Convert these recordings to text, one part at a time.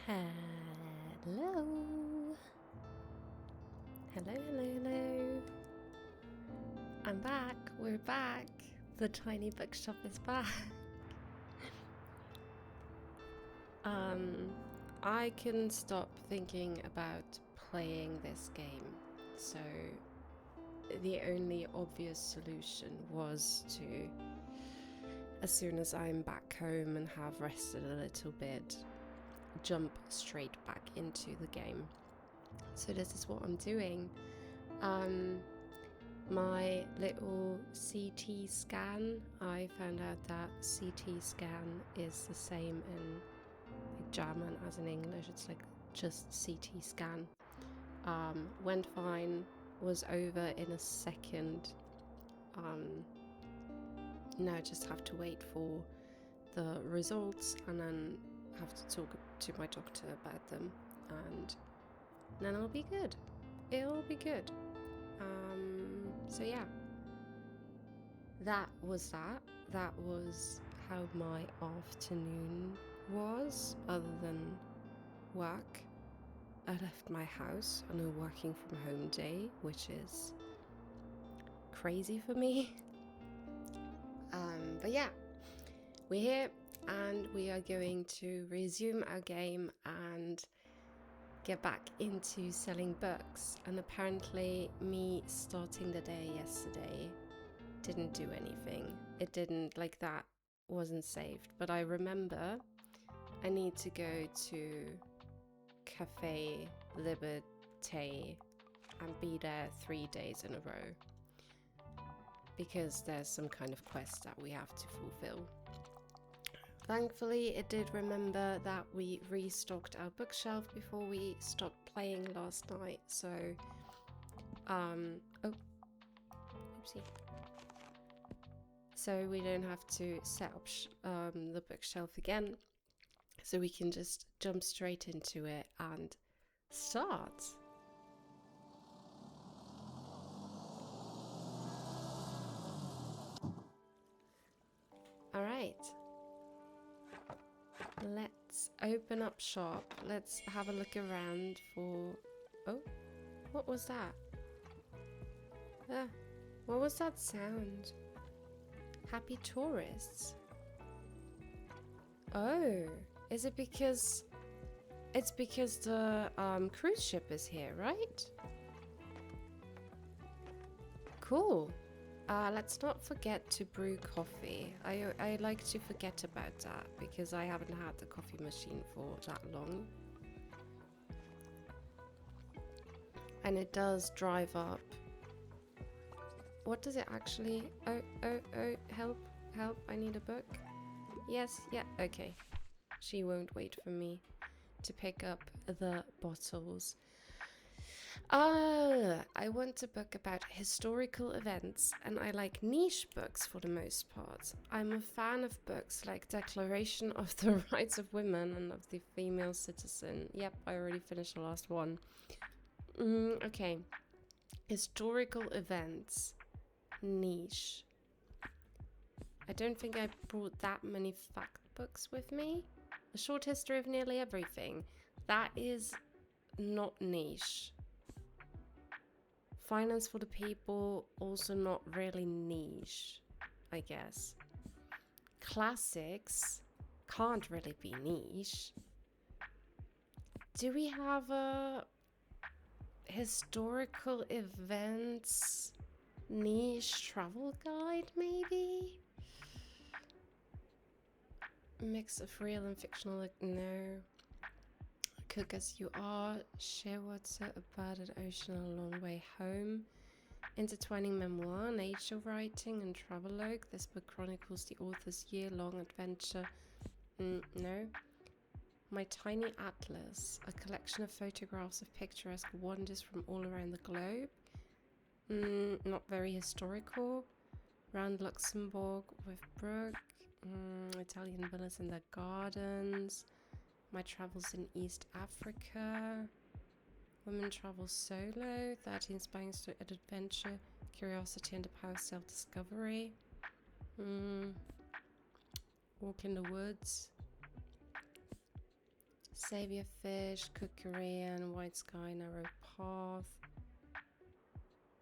Hello. Hello. I'm back. We're back. The tiny bookshop is back. I couldn't stop thinking about playing this game. So the only obvious solution was to, as soon as I'm back home and have rested a little bit, jump straight back into the game. So this is what I'm doing. My little CT scan, I found out that CT scan is the same in like German as in English. It's like just CT scan. Went fine, was over in a second. Now just have to wait for the results and then have to talk to my doctor about them, and then it'll be good. It'll be good. So yeah, that was that. That was how my afternoon was, other than work. I left my house on a working from home day, which is crazy for me. But yeah, we're here and we are going to resume our game and get back into selling books. And apparently me starting the day yesterday didn't do anything. It didn't, like, that wasn't saved. But I remember I need to go to Cafe Liberté and be there 3 days in a row, because there's some kind of quest that we have to fulfill. Thankfully, it did remember that we restocked our bookshelf before we stopped playing last night, so oopsie. So we don't have to set up the bookshelf again, so we can just jump straight into it and start. All right. Let's open up shop. Let's have a look around for... Oh, what was that? What was that sound? Happy tourists. Oh, is it because... It's because the cruise ship is here, right? Cool. Let's not forget to brew coffee. I like to forget about that because I haven't had the coffee machine for that long. And it does drive up. What does it actually... Oh, help, I need a book. Yes, yeah, okay. She won't wait for me to pick up the bottles. I want a book about historical events, and I like niche books for the most part. I'm a fan of books like Declaration of the Rights of Women and of the Female Citizen. Yep, I already finished the last one. Okay. Historical events. Niche. I don't think I brought that many fact books with me. A short history of nearly everything. That is not niche. Finance for the people, also not really niche, I guess. Classics can't really be niche. Do we have a historical events niche travel guide, maybe? Mix of real and fictional, no. Cook as you are, share what's so about an ocean a long way home. Intertwining memoir, nature writing, and travelogue. This book chronicles the author's year-long adventure. No. My Tiny Atlas, a collection of photographs of picturesque wonders from all around the globe. Not very historical. Round Luxembourg with Brooke. Italian villas in the gardens. My travels in East Africa. Women travel solo. 13 spines to adventure. Curiosity and the power of self-discovery. Walk in the woods. Save your fish, cook Korean, white sky, narrow path.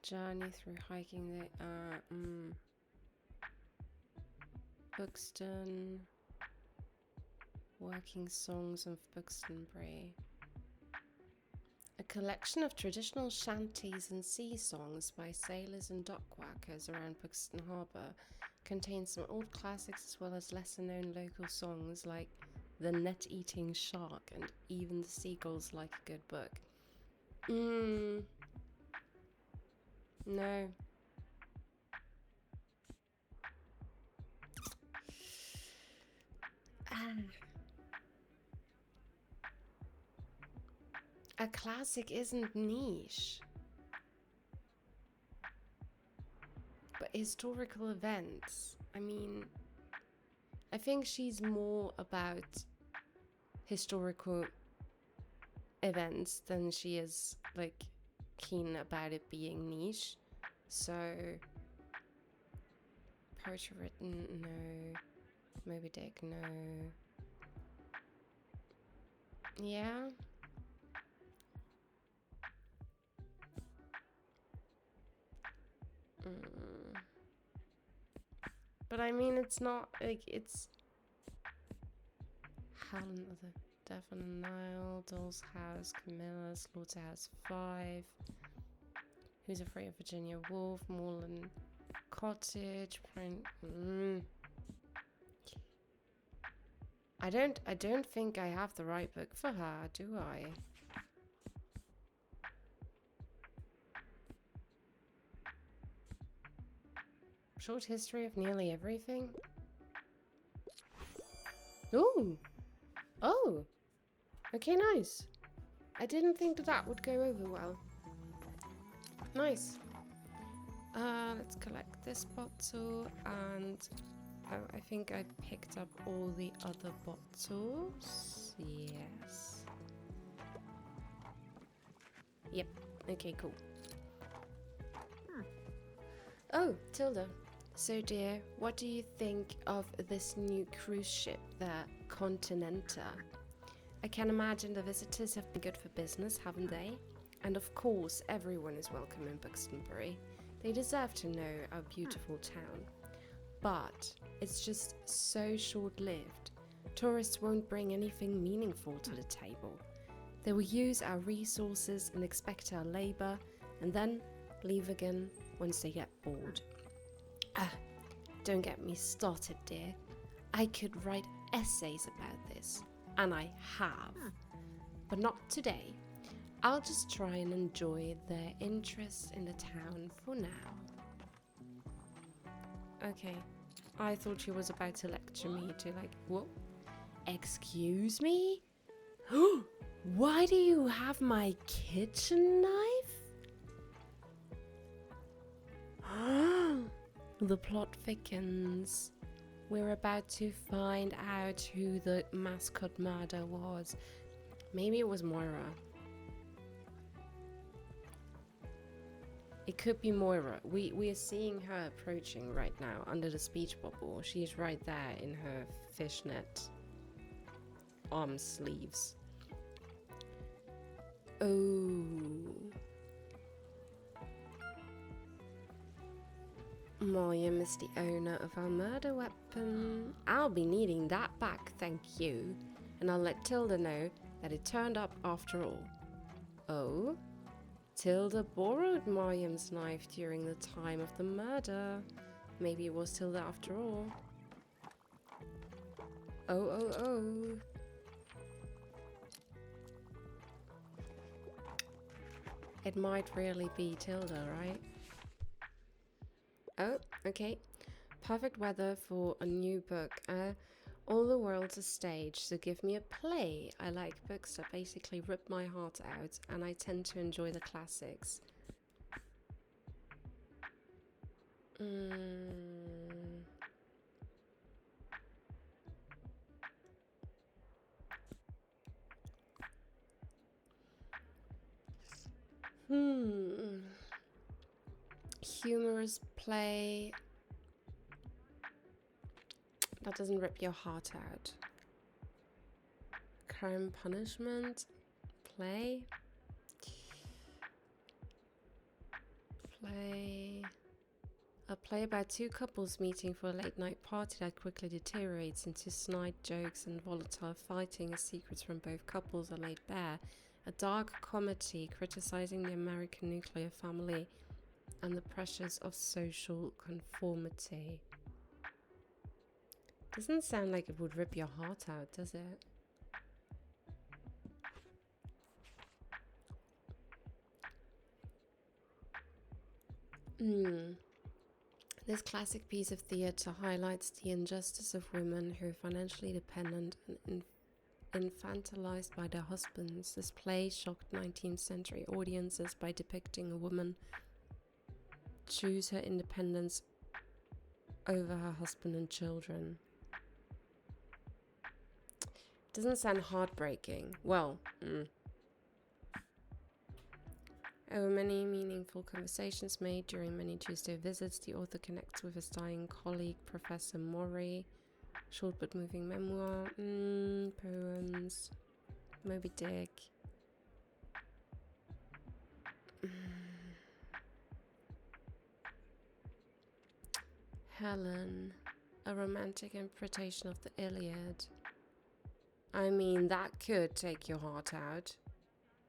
Journey through hiking the Buxton. Working songs of Buxtonbury. A collection of traditional shanties and sea songs by sailors and dock workers around Buxton Harbour contains some old classics as well as lesser-known local songs like The Net-Eating Shark and Even the Seagulls Like a Good Book. No. A classic isn't niche. But historical events, I mean, I think she's more about historical events than she is, like, keen about it being niche. So, poetry written, no. Moby Dick, no. Yeah. But I mean, it's not, like, it's Helen of the Death on the Nile, Doll's House, Camilla, Slaughterhouse 5, Who's Afraid of Virginia Woolf, Moreland Cottage, I don't think I have the right book for her, do I? Short history of nearly everything? Ooh! Oh! Okay, nice. I didn't think that would go over well. Nice. Let's collect this bottle and... Oh, I think I picked up all the other bottles. Yes. Yep. Okay, cool. Oh, Tilda. So, dear, what do you think of this new cruise ship, the Continental? I can imagine the visitors have been good for business, haven't they? And of course, everyone is welcome in Buxtonbury. They deserve to know our beautiful town. But it's just so short-lived. Tourists won't bring anything meaningful to the table. They will use our resources and expect our labor, and then leave again once they get bored. Don't get me started, dear. I could write essays about this, and I have. But not today. I'll just try and enjoy their interest in the town for now. Okay. I thought she was about to lecture me to, like, what? Excuse me? Why do you have my kitchen knife? The plot thickens. We're about to find out who the mascot murder was. Maybe it was Moira. It could be Moira. We are seeing her approaching right now under the speech bubble. She's right there in her fishnet arm sleeves. Oh. William is the owner of our murder weapon. I'll be needing that back, thank you. And I'll let Tilda know that it turned up after all. Oh? Tilda borrowed Mariam's knife during the time of the murder. Maybe it was Tilda after all. Oh. It might really be Tilda, right? Oh, okay. Perfect weather for a new book. All the world's a stage, so give me a play. I like books that basically rip my heart out, and I tend to enjoy the classics. Humorous play that doesn't rip your heart out. Crime Punishment. Play. A play about two couples meeting for a late night party that quickly deteriorates into snide jokes and volatile fighting as secrets from both couples are laid bare. A dark comedy criticizing the American nuclear family and the pressures of social conformity. Doesn't sound like it would rip your heart out, does it? This classic piece of theatre highlights the injustice of women who are financially dependent and infantilized by their husbands. This play shocked 19th century audiences by depicting a woman choose her independence over her husband and children. Doesn't sound heartbreaking. Well, Over many meaningful conversations made during many Tuesday visits, the author connects with his dying colleague, Professor Maury. Short but moving memoir. Poems. Moby Dick. Helen. A romantic interpretation of the Iliad. I mean, that could take your heart out.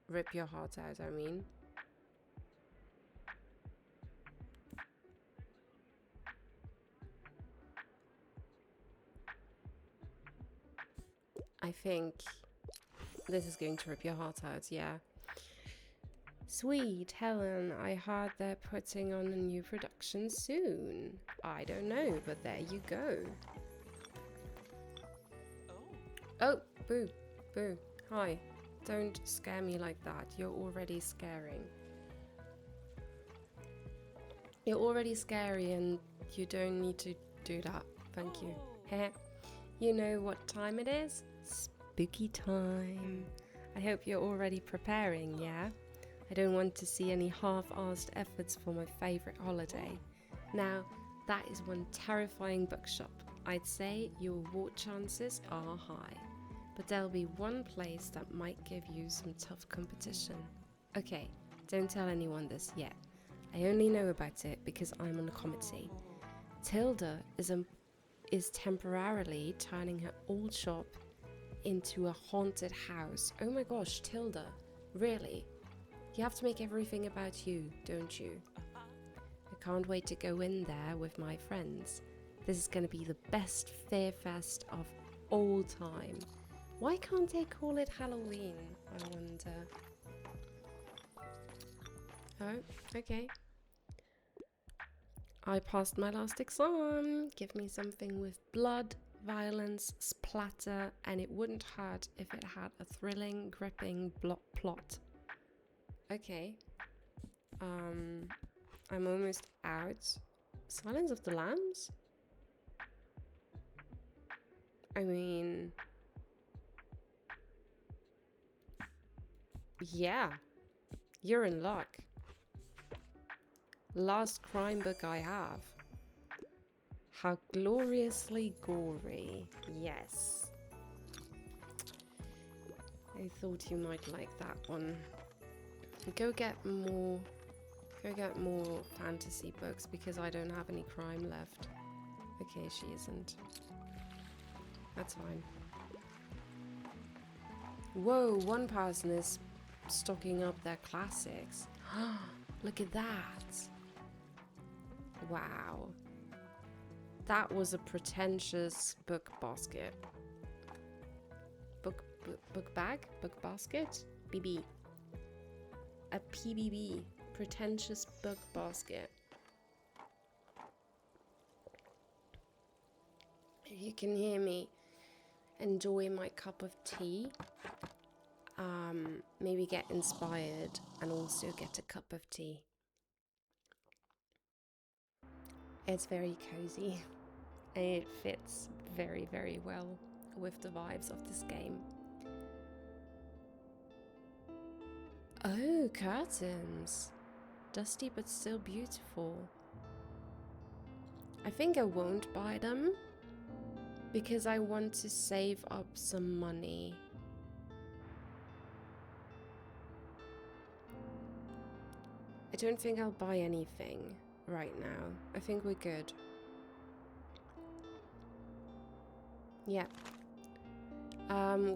Rip your heart out, I mean. I think this is going to rip your heart out, yeah. Sweet, Helen, I heard they're putting on a new production soon. I don't know, but there you go. Oh, boo, boo. Hi. Don't scare me like that. You're already scaring. You're already scary and you don't need to do that. Thank you. Heh. You know what time it is? Spooky time. I hope you're already preparing, yeah? I don't want to see any half-assed efforts for my favorite holiday. Now, that is one terrifying bookshop. I'd say your award chances are high. But there'll be one place that might give you some tough competition. Okay, don't tell anyone this yet. I only know about it because I'm on a committee. Tilda is temporarily turning her old shop into a haunted house. Oh my gosh, Tilda, really? You have to make everything about you, don't you? I can't wait to go in there with my friends. This is going to be the best fair fest of all time. Why can't they call it Halloween, I wonder? Oh, okay. I passed my last exam. Give me something with blood, violence, splatter, and it wouldn't hurt if it had a thrilling, gripping plot. Okay. I'm almost out. Silence of the Lambs? I mean... yeah. You're in luck. Last crime book I have. How gloriously gory. Yes. I thought you might like that one. Go get more fantasy books because I don't have any crime left. Okay, she isn't. That's fine. Whoa, one person is stocking up their classics. Look at that. Wow. That was a pretentious book basket. Book bag? Book basket? BB. A PBB. Pretentious book basket. If you can hear me enjoy my cup of tea, maybe get inspired and also get a cup of tea. It's very cozy and it fits very, very well with the vibes of this game. Oh, curtains. Dusty but still beautiful. I think I won't buy them because I want to save up some money. don't think I'll buy anything right now. I think we're good. Yeah.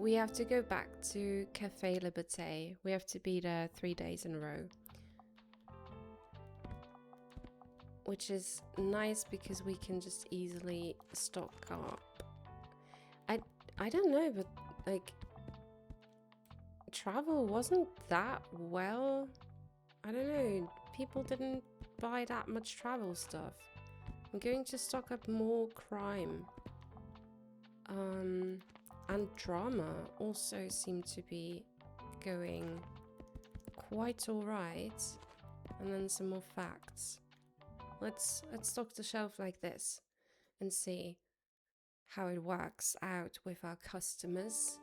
We have to go back to Café Liberté. We have to be there 3 days in a row. Which is nice because we can just easily stock up. I don't know, but like travel wasn't that well. I don't know. People didn't buy that much travel stuff. I'm going to stock up more crime. And drama also seem to be going quite alright. And then some more facts. Let's stock the shelf like this and see how it works out with our customers.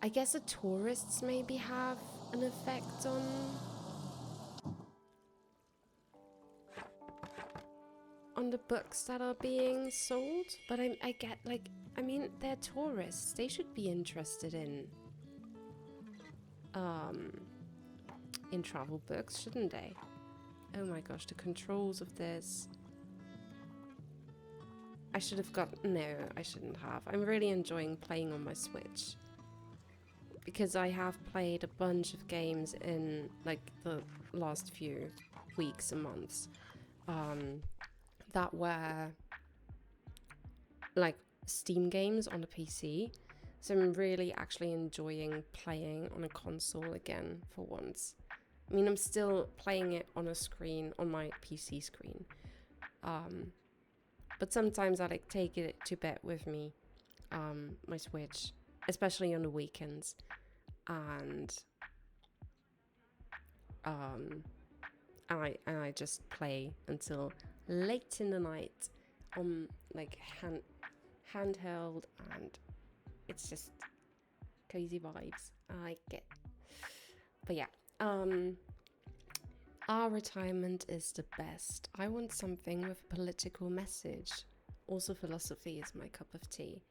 I guess the tourists maybe have an effect on the books that are being sold, but I get like, I mean, they're tourists. They should be interested in travel books, shouldn't they? Oh my gosh, the controls of this. I should have got... No, I shouldn't have. I'm really enjoying playing on my Switch. Because I have played a bunch of games in, like, the last few weeks and months. That were, like, Steam games on the PC. So I'm really actually enjoying playing on a console again for once. I mean, I'm still playing it on a screen, on my PC screen. But sometimes I like take it to bed with me, my Switch, especially on the weekends, and I just play until late in the night on like handheld, and it's just cozy vibes. I like it. But yeah, our retirement is the best. I want something with a political message. Also, philosophy is my cup of tea.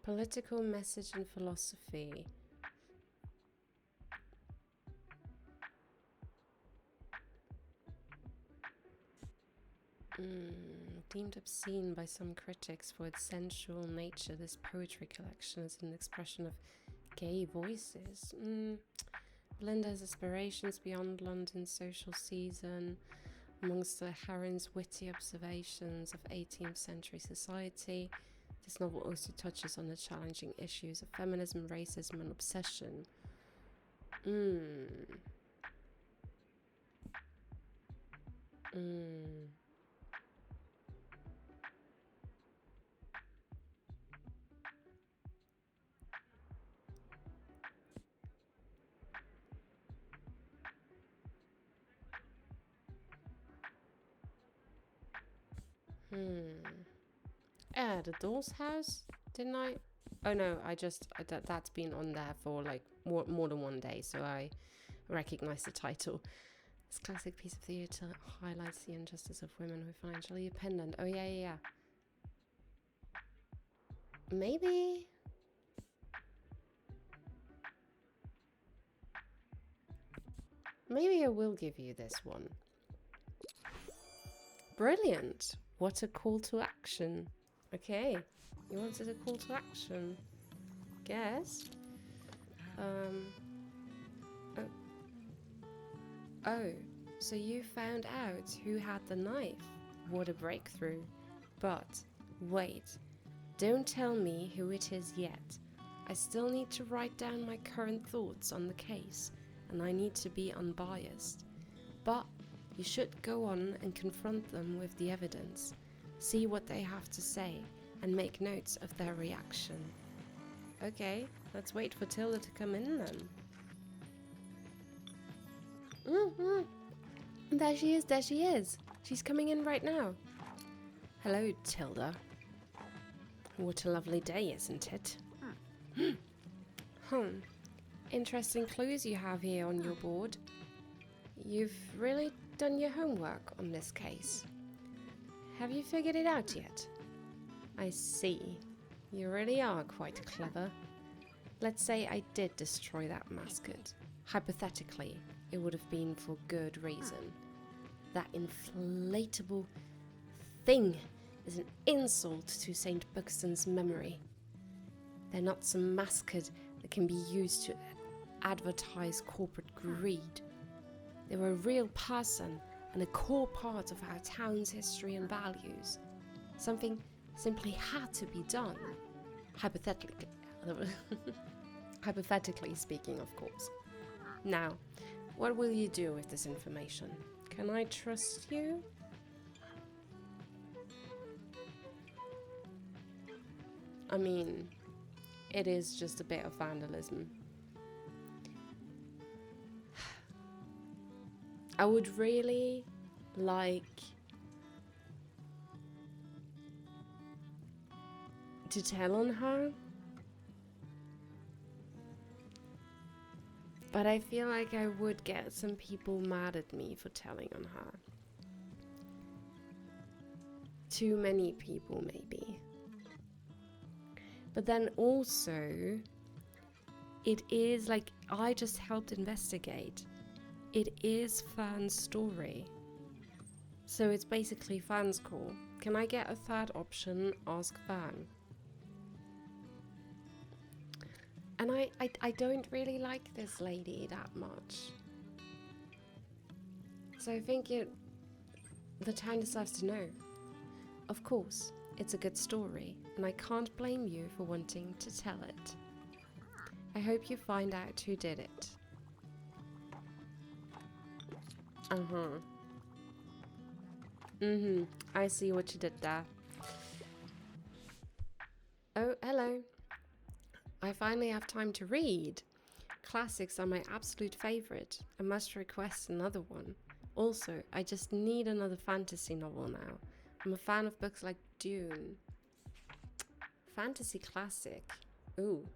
Political message and philosophy. Deemed obscene by some critics for its sensual nature, this poetry collection is an expression of gay voices. Belinda's aspirations beyond London's social season. Amongst the heron's witty observations of 18th century society, this novel also touches on the challenging issues of feminism, racism, and obsession. The Doll's House, didn't I? Oh no, I just that's been on there for like more than one day, so I recognize the title. This classic piece of theatre highlights the injustice of women who are financially dependent. Oh yeah. Maybe I will give you this one. Brilliant. What a call to action. Okay, you wanted a call to action. Guess. Oh, so you found out who had the knife. What a breakthrough. But, wait. Don't tell me who it is yet. I still need to write down my current thoughts on the case, and I need to be unbiased. But you should go on and confront them with the evidence. See what they have to say, and make notes of their reaction. Okay, let's wait for Tilda to come in then. There she is. She's coming in right now. Hello, Tilda. What a lovely day, isn't it? Interesting clues you have here on your board. You've really done your homework on this case. Have you figured it out yet? I see. You really are quite clever. Let's say I did destroy that mascot. Hypothetically, it would have been for good reason. That inflatable thing is an insult to St. Buxton's memory. They're not some mascot that can be used to advertise corporate greed. They were a real person and a core part of our town's history and values. Something simply had to be done. Hypothetically speaking, of course. Now, what will you do with this information? Can I trust you? I mean, it is just a bit of vandalism. I would really like to tell on her, but I feel like I would get some people mad at me for telling on her. Too many people, maybe. But then also, it is like I just helped investigate. It is Fern's story. So it's basically Fern's call. Can I get a third option? Ask Fern. And I don't really like this lady that much. So I think the town deserves to know. Of course, it's a good story, and I can't blame you for wanting to tell it. I hope you find out who did it. I see what you did there. Oh, hello. I finally have time to read. Classics are my absolute favorite. I must request another one. Also, I just need another fantasy novel now. I'm a fan of books like Dune. Fantasy classic. Ooh.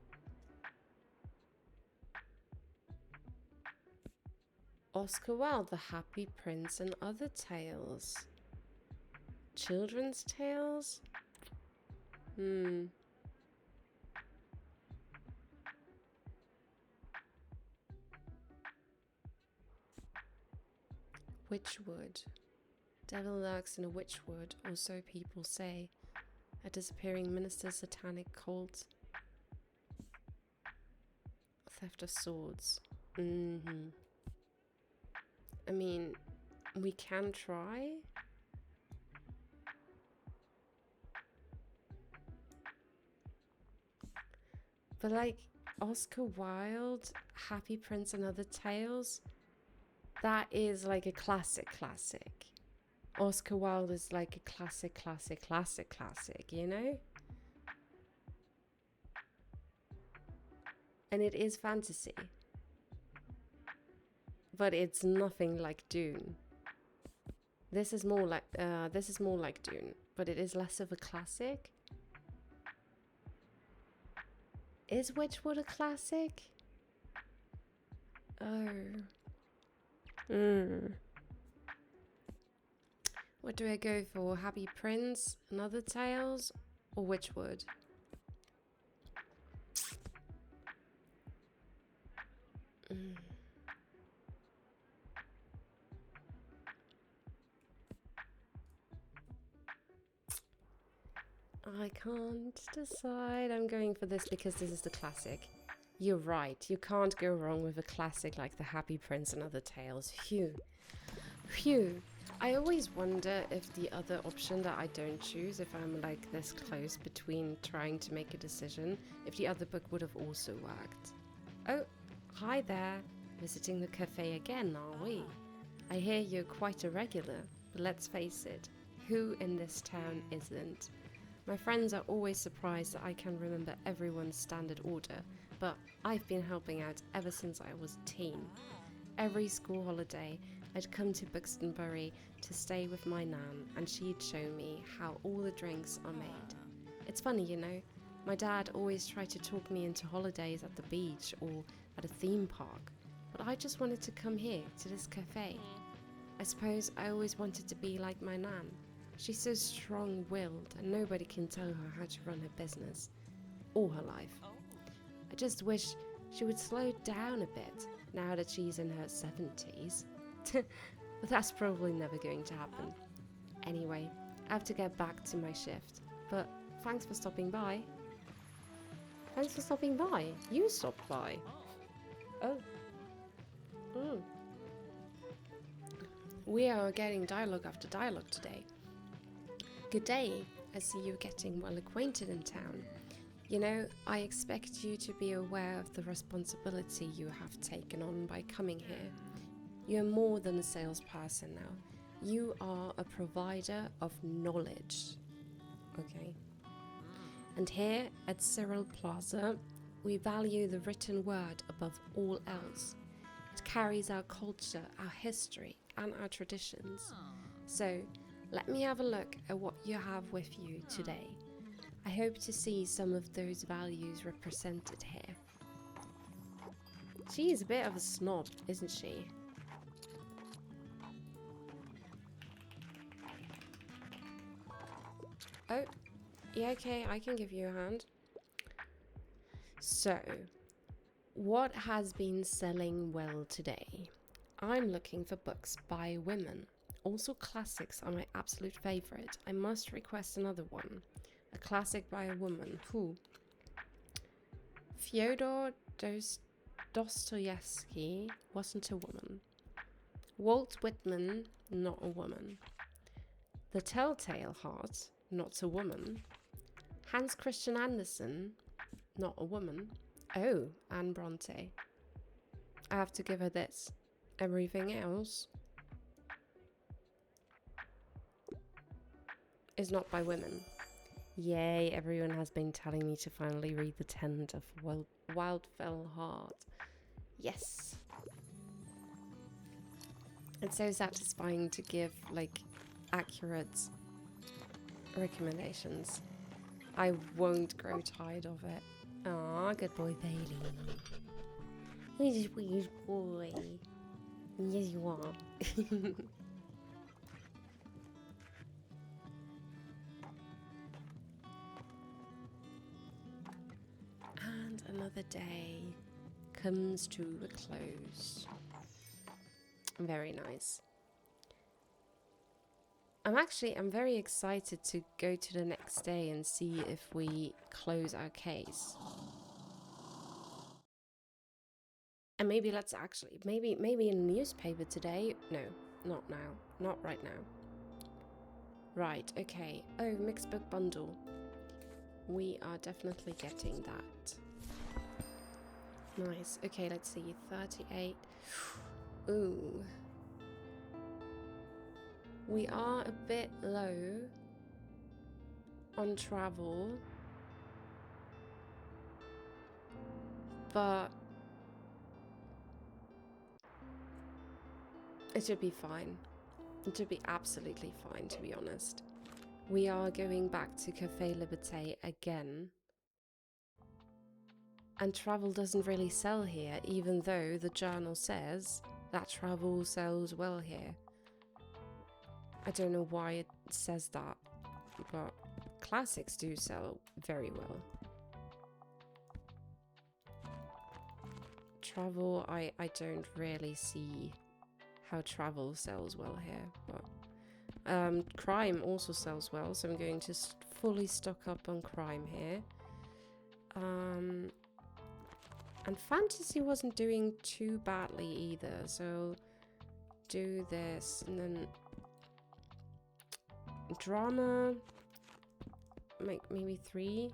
Oscar Wilde, The Happy Prince and Other Tales. Children's tales? Witchwood. Devil lurks in a witchwood, or so people say. A disappearing minister's satanic cult. Theft of swords. I mean, we can try. But like Oscar Wilde, Happy Prince and Other Tales, that is like a classic. Oscar Wilde is like a classic, you know? And it is fantasy. But it's nothing like Dune. This is more like Dune, but it is less of a classic. Is Witchwood a classic? Oh. What do I go for? Happy Prince and Other Tales or Witchwood? I can't decide. I'm going for this because this is the classic. You're right. You can't go wrong with a classic like The Happy Prince and Other Tales. Phew. I always wonder if the other option that I don't choose, if I'm like this close between trying to make a decision, if the other book would have also worked. Oh, hi there. Visiting the cafe again, are we? I hear you're quite a regular, but let's face it, who in this town isn't? My friends are always surprised that I can remember everyone's standard order, but I've been helping out ever since I was a teen. Every school holiday, I'd come to Buxtonbury to stay with my nan, and she'd show me how all the drinks are made. It's funny, you know, my dad always tried to talk me into holidays at the beach or at a theme park, but I just wanted to come here, to this cafe. I suppose I always wanted to be like my nan. She's so strong-willed and nobody can tell her how to run her business all her life. I just wish she would slow down a bit now that she's in her 70s. But that's probably never going to happen. Anyway, I have to get back to my shift. But thanks for stopping by. Thanks for stopping by. You stopped by. Oh. We are getting dialogue after dialogue today. Good day. I see you're getting well acquainted in town. You know, I expect you to be aware of the responsibility you have taken on by coming here. You're more than a salesperson now. You are a provider of knowledge. Okay. And here at Cyril Plaza, we value the written word above all else. It carries our culture, our history, and our traditions. So, let me have a look at what you have with you today. I hope to see some of those values represented here. She's a bit of a snob, isn't she? Oh, yeah, okay, I can give you a hand. So, what has been selling well today? I'm looking for books by women. Also, classics are my absolute favorite. I must request another one. A classic by a woman. Who? Fyodor Dostoevsky wasn't a woman. Walt Whitman, not a woman. The Telltale Heart, not a woman. Hans Christian Andersen, not a woman. Oh, Anne Bronte. I have to give her this. Everything else is not by women. Yay, everyone has been telling me to finally read The Tent of Wildfell Heart. Yes. It's so satisfying to give, like, accurate recommendations. I won't grow tired of it. Aw, good boy, Bailey. He's a sweet boy. Yes, you are. And another day comes to a close. Very nice. I'm very excited to go to the next day and see if we close our case. And maybe maybe in the newspaper today. No, not now. Not right now. Right, okay. Oh, mixed book bundle. We are definitely getting that. Nice. Okay, let's see. 38. Ooh. We are a bit low on travel, but it should be fine. It should be absolutely fine, to be honest. We are going back to Café Liberté again. And travel doesn't really sell here, even though the journal says that travel sells well here. I don't know why it says that, but classics do sell very well. Travel, I don't really see how travel sells well here, but crime also sells well, so I'm going to fully stock up on crime here. And fantasy wasn't doing too badly either, so do this, and then drama, maybe 3,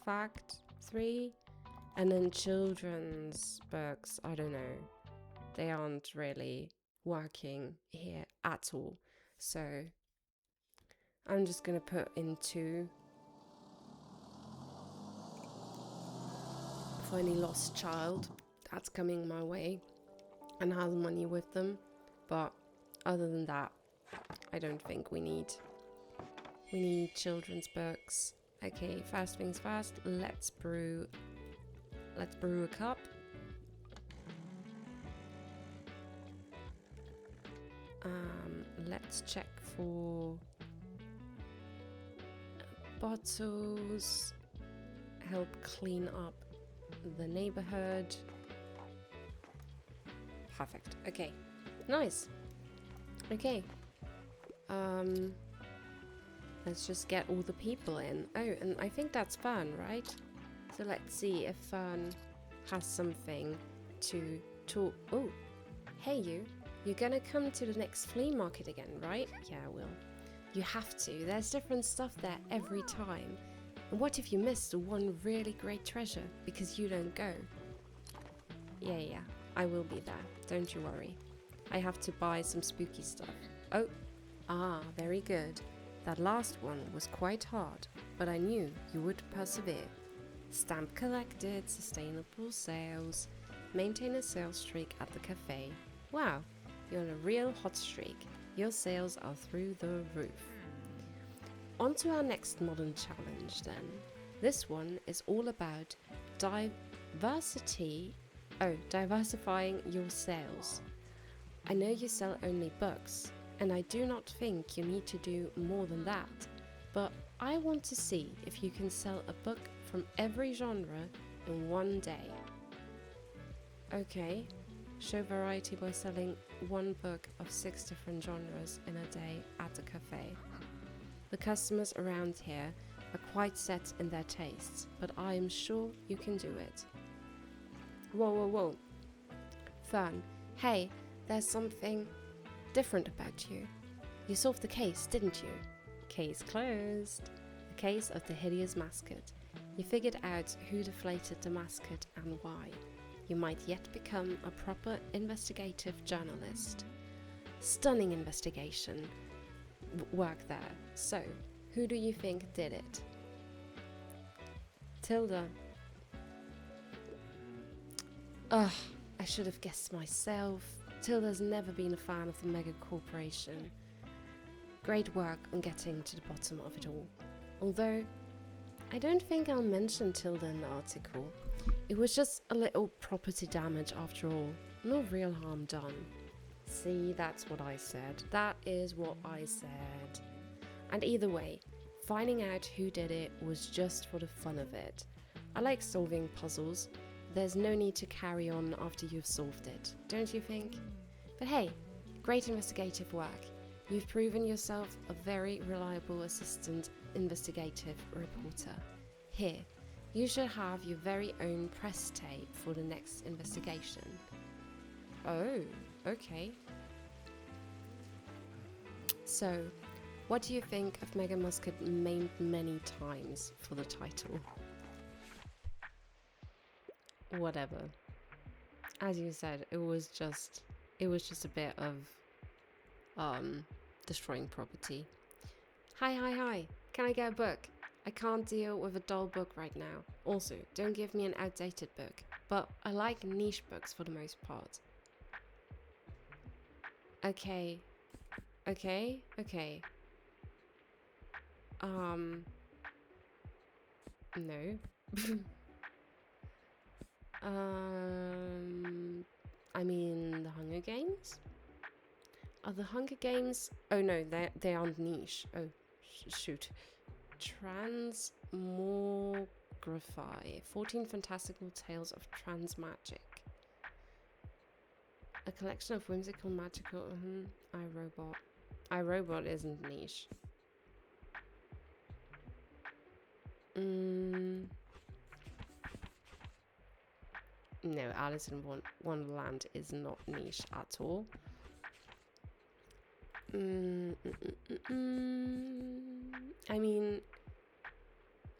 fact 3, and then children's books, I don't know, they aren't really working here at all, so I'm just gonna put in 2 for any lost child that's coming my way and has money with them, but other than that, I don't think we need children's books. Okay, first things first, let's brew a cup. Let's check for bottles, help clean up the neighborhood. Perfect. Okay. Nice. Okay. Let's just get all the people in. Oh, and I think that's Fern, right? So let's see if Fern has something to talk. Oh, hey you. You're gonna come to the next flea market again, right? Yeah, I will. You have to. There's different stuff there every time. And what if you miss the one really great treasure because you don't go? Yeah. I will be there. Don't you worry. I have to buy some spooky stuff. Oh. Very good. That last one was quite hard, but I knew you would persevere. Stamp collected, sustainable sales, maintain a sales streak at the cafe. Wow, you're on a real hot streak. Your sales are through the roof. On to our next modern challenge then. This one is all about diversifying your sales. I know you sell only books, and I do not think you need to do more than that, but I want to see if you can sell a book from every genre in one day. Okay, show variety by selling one book of 6 different genres in a day at a cafe. The customers around here are quite set in their tastes, but I am sure you can do it. Whoa. Fern, hey, there's something different about you. You solved the case, didn't you? Case closed. The case of the hideous mascot. You figured out who deflated the mascot and why. You might yet become a proper investigative journalist. Stunning investigation work there. So, who do you think did it? Tilda. Ugh, I should have guessed myself. Tilda's never been a fan of the mega corporation. Great work on getting to the bottom of it all. Although, I don't think I'll mention Tilda in the article. It was just a little property damage after all. No real harm done. See, that's what I said. That is what I said. And either way, finding out who did it was just for the fun of it. I like solving puzzles. There's no need to carry on after you've solved it, don't you think? But hey, great investigative work. You've proven yourself a very reliable assistant investigative reporter. Here, you should have your very own press tape for the next investigation. Oh, okay. So, what do you think of Mega Musket named many times for the title? Whatever. As you said, it was just a bit of destroying property. Hi. Can I get a book? I can't deal with a dull book right now. Also, don't give me an outdated book, but I like niche books for the most part. Okay. No. I mean, the Hunger Games? Are the Hunger Games... Oh no, they aren't niche. Oh, shoot. Transmogrify. 14 Fantastical Tales of Trans Magic. A collection of whimsical, magical... iRobot. iRobot isn't niche. No, Alice in Wonderland is not niche at all. I mean,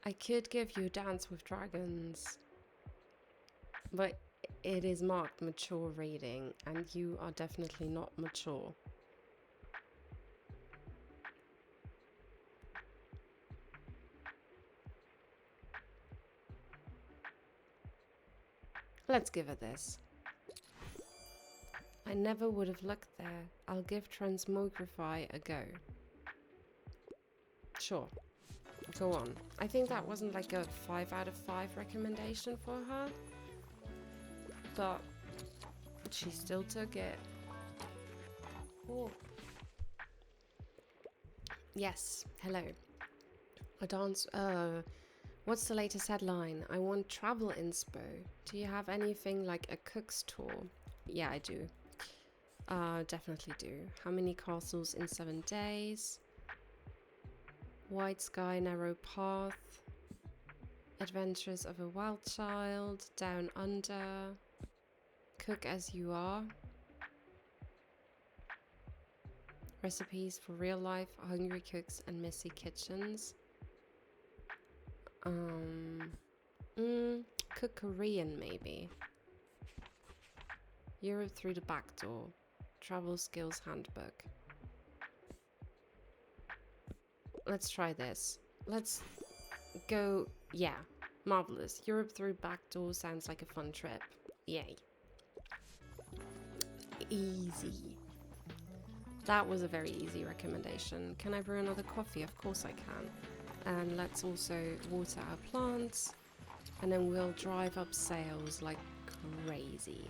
I could give you Dance with Dragons, but it is marked mature reading, and you are definitely not mature. Let's give it this. I never would have looked there. I'll give Transmogrify a go. Sure. Go on. I think that wasn't like a 5 out of 5 recommendation for her. But she still took it. Oh. Yes. Hello. A dance. What's the latest headline? I want travel inspo. Do you have anything like a cook's tour? Yeah, I do. Definitely do. How many castles in 7 days? White sky, narrow path. Adventures of a wild child. Down under. Cook as you are. Recipes for real life, hungry cooks and messy kitchens. Cook Korean maybe. Europe through the back door. Travel skills handbook. Let's try this. Let's go. Yeah, marvelous. Europe through back door sounds like a fun trip. Yay. Easy. That was a very easy recommendation. Can I brew another coffee? Of course I can. And let's also water our plants. And then we'll drive up sales like crazy.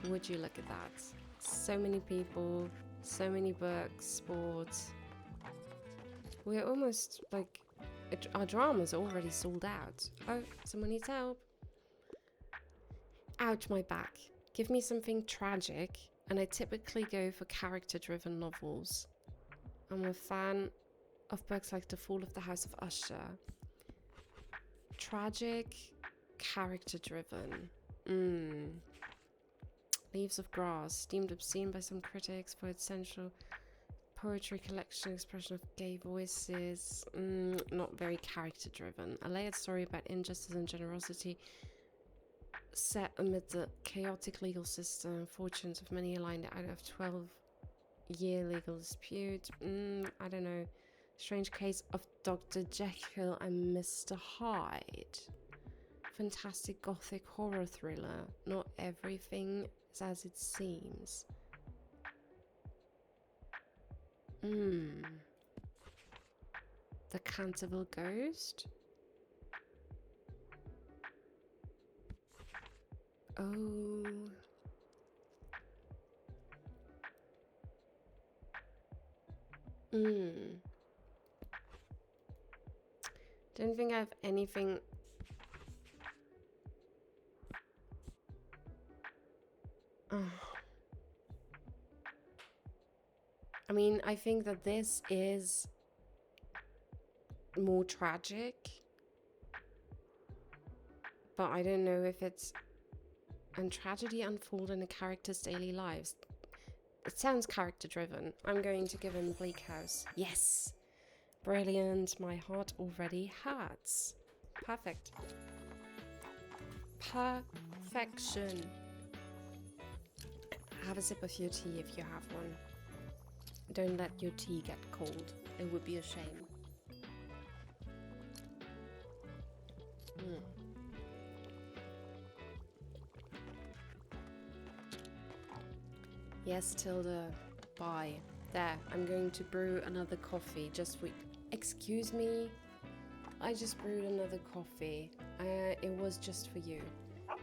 Would you look at that? So many people, so many books, sports. We're almost like, our drama's already sold out. Oh, someone needs help. Ouch, my back. Give me something tragic, and I typically go for character-driven novels. I'm a fan of books like The Fall of the House of Usher. Tragic, character-driven. Leaves of Grass, deemed obscene by some critics for its sensual poetry collection, expression of gay voices. Not very character-driven. A layered story about injustice and generosity set amid the chaotic legal system and fortunes of many aligned out of 12-year legal dispute. I don't know. Strange Case of Dr. Jekyll and Mr. Hyde. Fantastic gothic horror thriller. Not everything is as it seems. The Canterville Ghost? Oh. Don't think I have anything. I mean, I think that this is more tragic, but I don't know if it's. And tragedy unfold in a character's daily lives. It sounds character driven. I'm going to give him Bleak House. Yes! Brilliant. My heart already hurts. Perfect. Perfection. Have a sip of your tea if you have one. Don't let your tea get cold. It would be a shame. Yes, Tilda. Bye. There, I'm going to brew another coffee just for... Excuse me? I just brewed another coffee. It was just for you.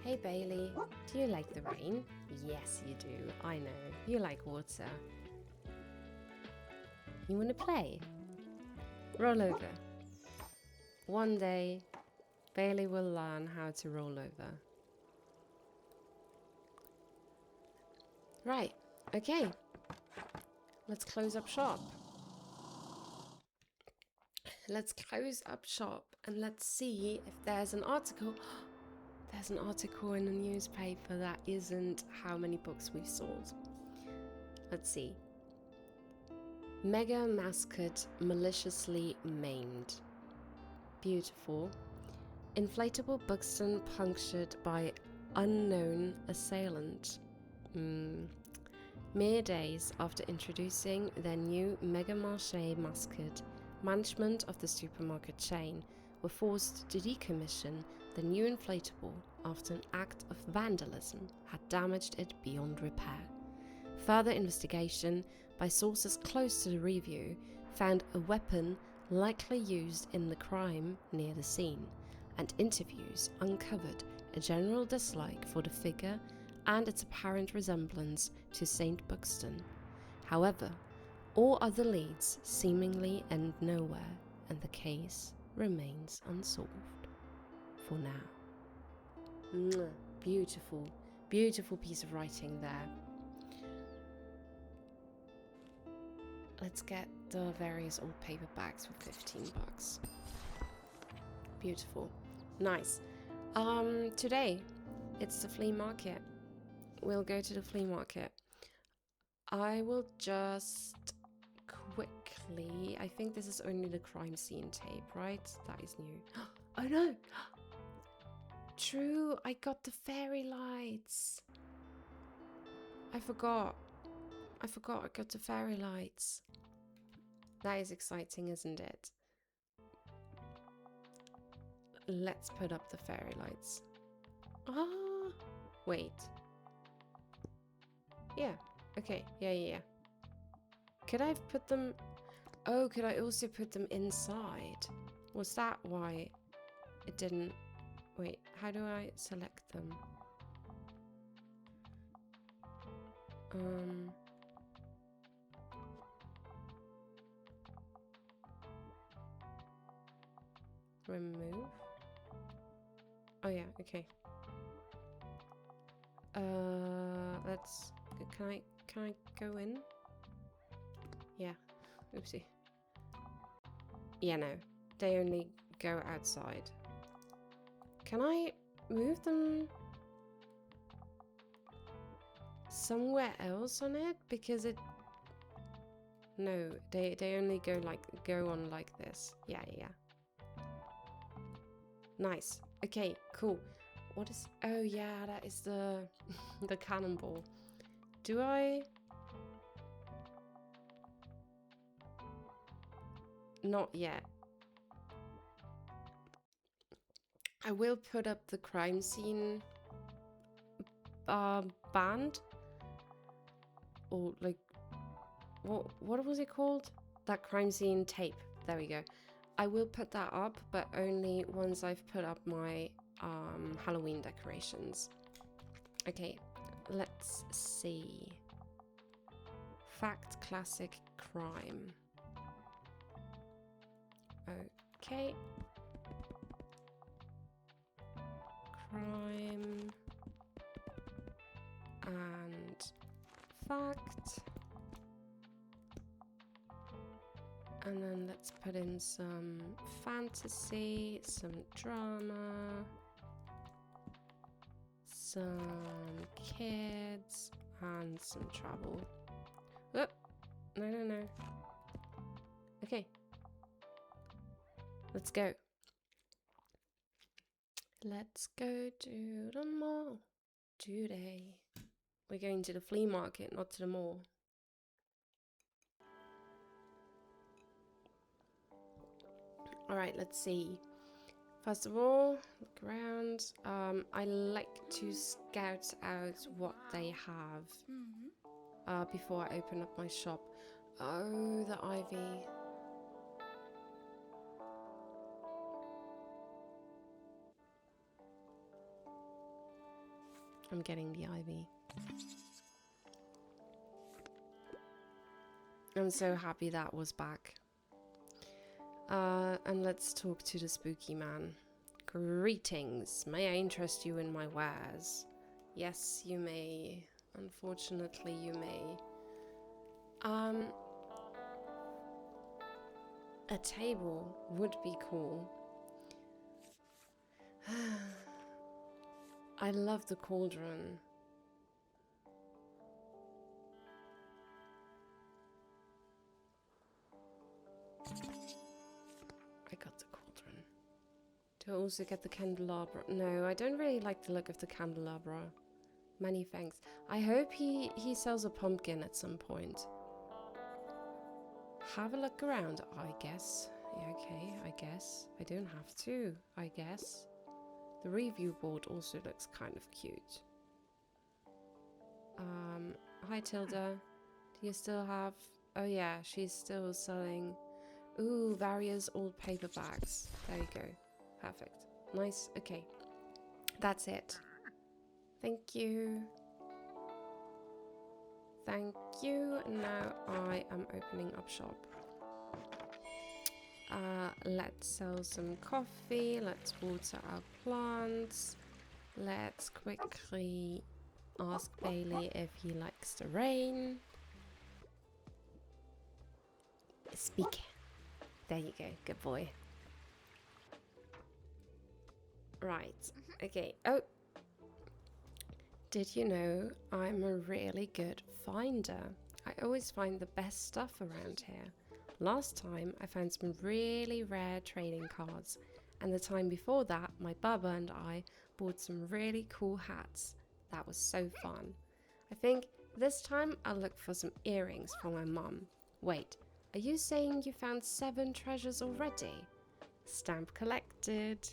Hey, Bailey. Do you like the rain? Yes, you do. I know. You like water. You want to play? Roll over. One day, Bailey will learn how to roll over. Right. Okay. Let's close up shop. Let's close up shop and let's see if there's an article. There's an article in the newspaper that isn't how many books we've sold. Let's see. Mega mascot maliciously maimed. Beautiful. Inflatable Buxton punctured by unknown assailant. Mere days after introducing their new Mega Marché mascot, management of the supermarket chain were forced to decommission the new inflatable after an act of vandalism had damaged it beyond repair. Further investigation by sources close to the review found a weapon likely used in the crime near the scene, and interviews uncovered a general dislike for the figure and its apparent resemblance to St. Buxton. However, all other leads seemingly end nowhere. and the case remains unsolved for now. Mwah. Beautiful, beautiful piece of writing there. Let's get the various old paperbacks for 15 bucks. Beautiful. Nice. Today, it's the flea market. We'll go to the flea market. I will just quickly... I think this is only the crime scene tape, right? That is new. Oh no! True, I got the fairy lights. I forgot I got the fairy lights. That is exciting, isn't it? Let's put up the fairy lights. Ah, wait. Yeah, okay, yeah. Could I have put them... Oh, could I also put them inside? Was that why it didn't... Wait, how do I select them? Remove. Oh yeah, okay. Let's... Can I go in? Yeah. Oopsie. Yeah, no. They only go outside. Can I move them somewhere else on it? Because it... No, they only go on like this. Yeah. Nice. Okay, cool. What is... Oh yeah, that is the the cannonball. Do I... Not yet. I will put up the crime scene band. Or like... What was it called? That crime scene tape. There we go. I will put that up, but only once I've put up my Halloween decorations. Okay, let's see. Fact, classic, crime. Okay. Crime and fact. And then let's put in some fantasy, some drama, some kids, and some travel. Oh, no. Okay. Let's go. Let's go to the mall today. We're going to the flea market, not to the mall. Alright, let's see. First of all, look around. I like to scout out what they have before I open up my shop. Oh, the ivy. I'm getting the ivy. I'm so happy that was back. And let's talk to the spooky man. Greetings. May I interest you in my wares? Yes, you may. Unfortunately, you may. A table would be cool. I love the cauldron. I got the cauldron. Do I also get the candelabra? No, I don't really like the look of the candelabra. Many thanks. I hope he sells a pumpkin at some point. Have a look around, I guess. Yeah, okay, I guess. I don't have to, I guess. The review board also looks kind of cute. Hi Tilda. Do you still have... Oh yeah, she's still selling... Ooh, various old paperbacks. There you go. Perfect. Nice. Okay. That's it. Thank you. Thank you. Now I am opening up shop. Let's sell some coffee. Let's water our plants. Let's quickly ask Bailey if he likes the rain. Speak. There you go. Good boy. Right. Okay. Oh. Did you know I'm a really good finder? I always find the best stuff around here. Last time I found some really rare trading cards, and the time before that my bubba and I bought some really cool hats. That was so fun. I think this time I'll look for some earrings for my mum. Wait, are you saying you found 7 treasures already? Stamp collected.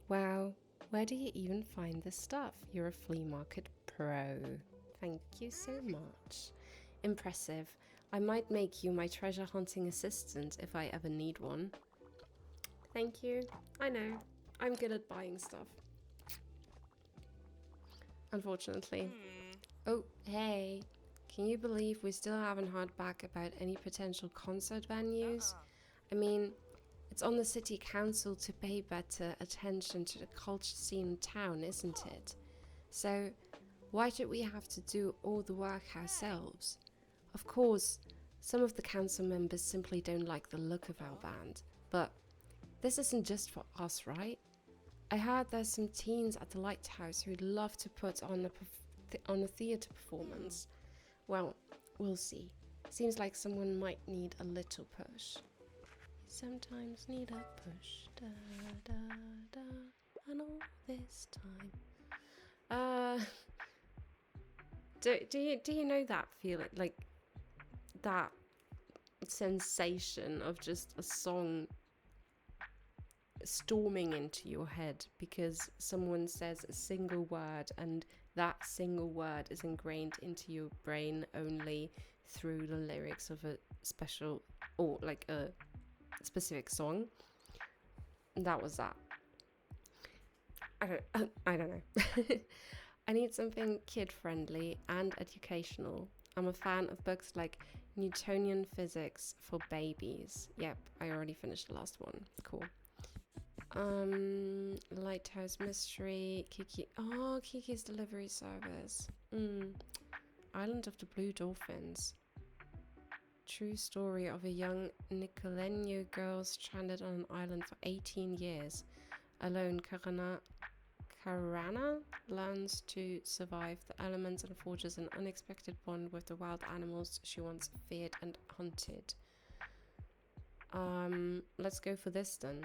Wow, where do you even find this stuff? You're a flea market pro. Thank you so much. Impressive. I might make you my treasure hunting assistant if I ever need one. Thank you. I know. I'm good at buying stuff. Unfortunately. Oh, hey. Can you believe we still haven't heard back about any potential concert venues? I mean, it's on the city council to pay better attention to the culture scene in town, isn't it? So, why should we have to do all the work ourselves? Of course, some of the council members simply don't like the look of our band, but this isn't just for us, right? I heard there's some teens at the Lighthouse who'd love to put on a theatre performance. Well, we'll see. Seems like someone might need a little push. Sometimes need a push, da da da, and all this time. Do you know that feeling, like that sensation of just a song storming into your head because someone says a single word and that single word is ingrained into your brain only through the lyrics of a special or like a specific song? That was that. I don't know. I need something kid-friendly and educational. I'm a fan of books like Newtonian Physics for Babies. Yep, I already finished the last one. Cool. Lighthouse Mystery, Kiki. Oh, Kiki's Delivery Service. Island of the Blue Dolphins. True story of a young Nicoleño girl stranded on an island for 18 years. Alone, Karana learns to survive the elements and forges an unexpected bond with the wild animals she once feared and hunted. Let's go for this then.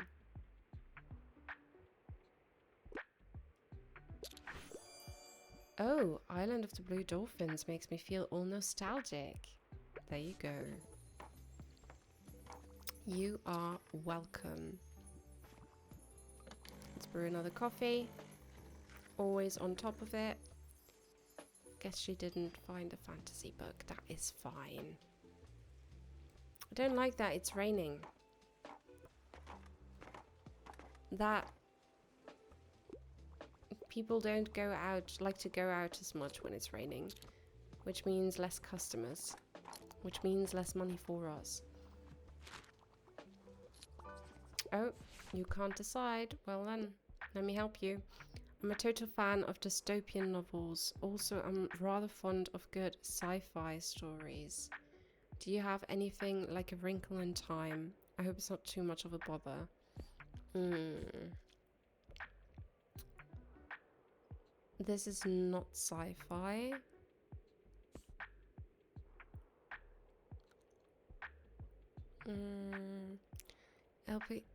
Oh, Island of the Blue Dolphins makes me feel all nostalgic. There you go. You are welcome. Let's brew another coffee. Always on top of it. Guess she didn't find a fantasy book. That is fine. I don't like that it's raining. That people don't like to go out as much when it's raining, which means less customers, which means less money for us. Oh, you can't decide. Well then, let me help you. I'm a total fan of dystopian novels. Also, I'm rather fond of good sci-fi stories. Do you have anything like A Wrinkle in Time? I hope it's not too much of a bother. This is not sci-fi.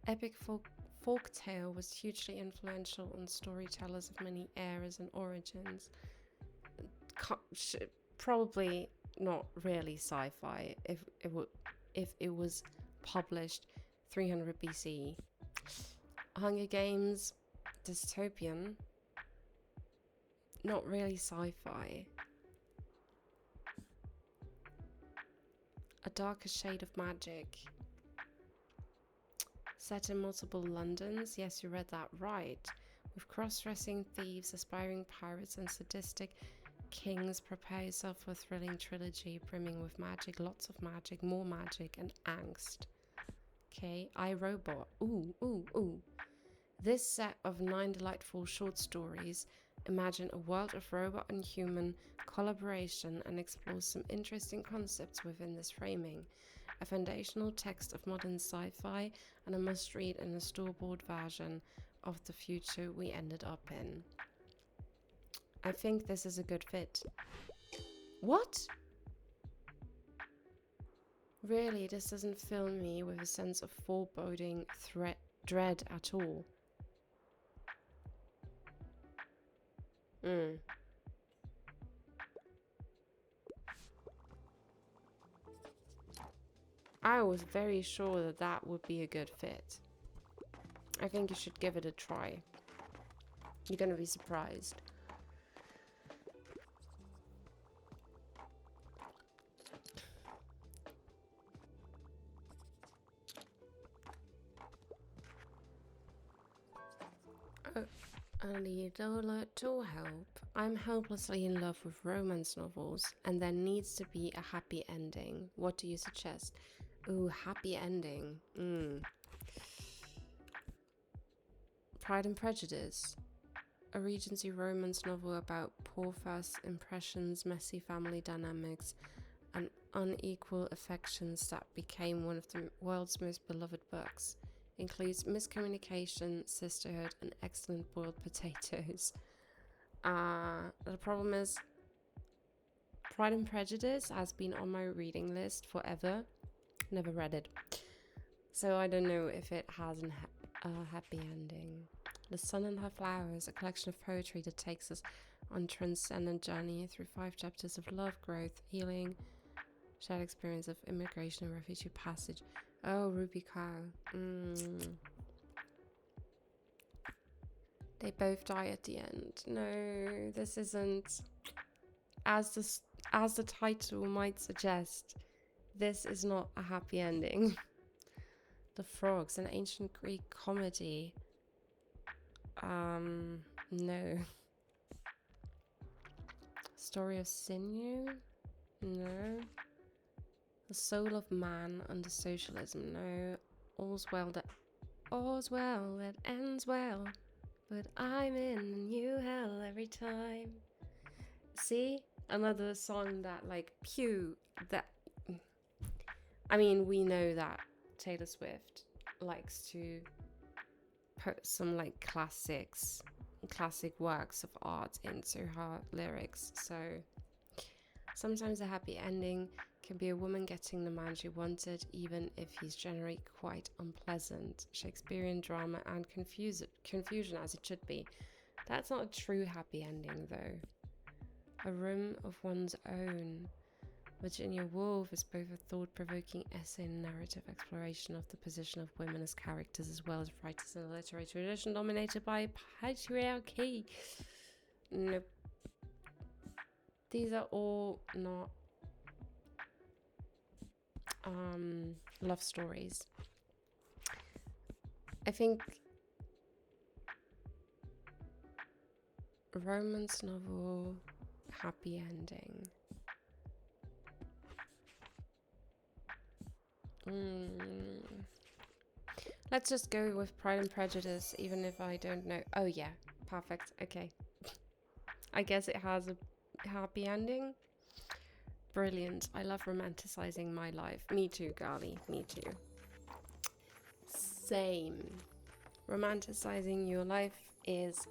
Epic folk tale was hugely influential on storytellers of many eras and origins. Probably not really sci-fi if it was published 300 BC. Hunger Games, dystopian. Not really sci-fi. A Darker Shade of Magic. Set in multiple Londons. Yes, you read that right. With cross-dressing thieves, aspiring pirates, and sadistic kings, prepare yourself for a thrilling trilogy brimming with magic, lots of magic, more magic, and angst. Okay, I, Robot. Ooh, ooh, ooh. This set of 9 delightful short stories imagine a world of robot and human collaboration and explores some interesting concepts within this framing. A foundational text of modern sci-fi and a must-read in a store-bought version of the future we ended up in. I think this is a good fit. What? Really, this doesn't fill me with a sense of foreboding dread at all. I was very sure that that would be a good fit. I think you should give it a try. You're gonna be surprised. A little to help. I'm helplessly in love with romance novels, and there needs to be a happy ending. What do you suggest? Ooh, happy ending. Pride and Prejudice. A Regency romance novel about poor first impressions, messy family dynamics, and unequal affections that became one of the world's most beloved books. Includes miscommunication, sisterhood, and excellent boiled potatoes. The problem is, Pride and Prejudice has been on my reading list forever. Never read it. So I don't know if it has a happy ending. The Sun and Her Flowers, a collection of poetry that takes us on a transcendent journey through 5 chapters of love, growth, healing, shared experience of immigration and refugee passage. Oh, Ruby Cow. They both die at the end. No, this isn't. As the title might suggest, this is not a happy ending. The Frogs, an ancient Greek comedy. No. Story of Sinew? No. The Soul of Man under Socialism? No. All's well that ends well, but I'm in a new hell every time. See? Another song that, like, that... I mean, we know that Taylor Swift likes to put some, like, classic works of art into her lyrics. So sometimes a happy ending can be a woman getting the man she wanted, even if he's generally quite unpleasant. Shakespearean drama and confusion as it should be. That's not a true happy ending, though. A Room of One's Own. Virginia Woolf is both a thought-provoking essay and narrative exploration of the position of women as characters, as well as writers in a literary tradition dominated by patriarchy. Nope. These are all not love stories. I think romance novel, happy ending. Let's just go with Pride and Prejudice, even if I don't know. Oh yeah, perfect. Okay. I guess it has a happy ending. Brilliant. I love romanticizing my life. Me too, girlie. Me too. Same. Romanticizing your life is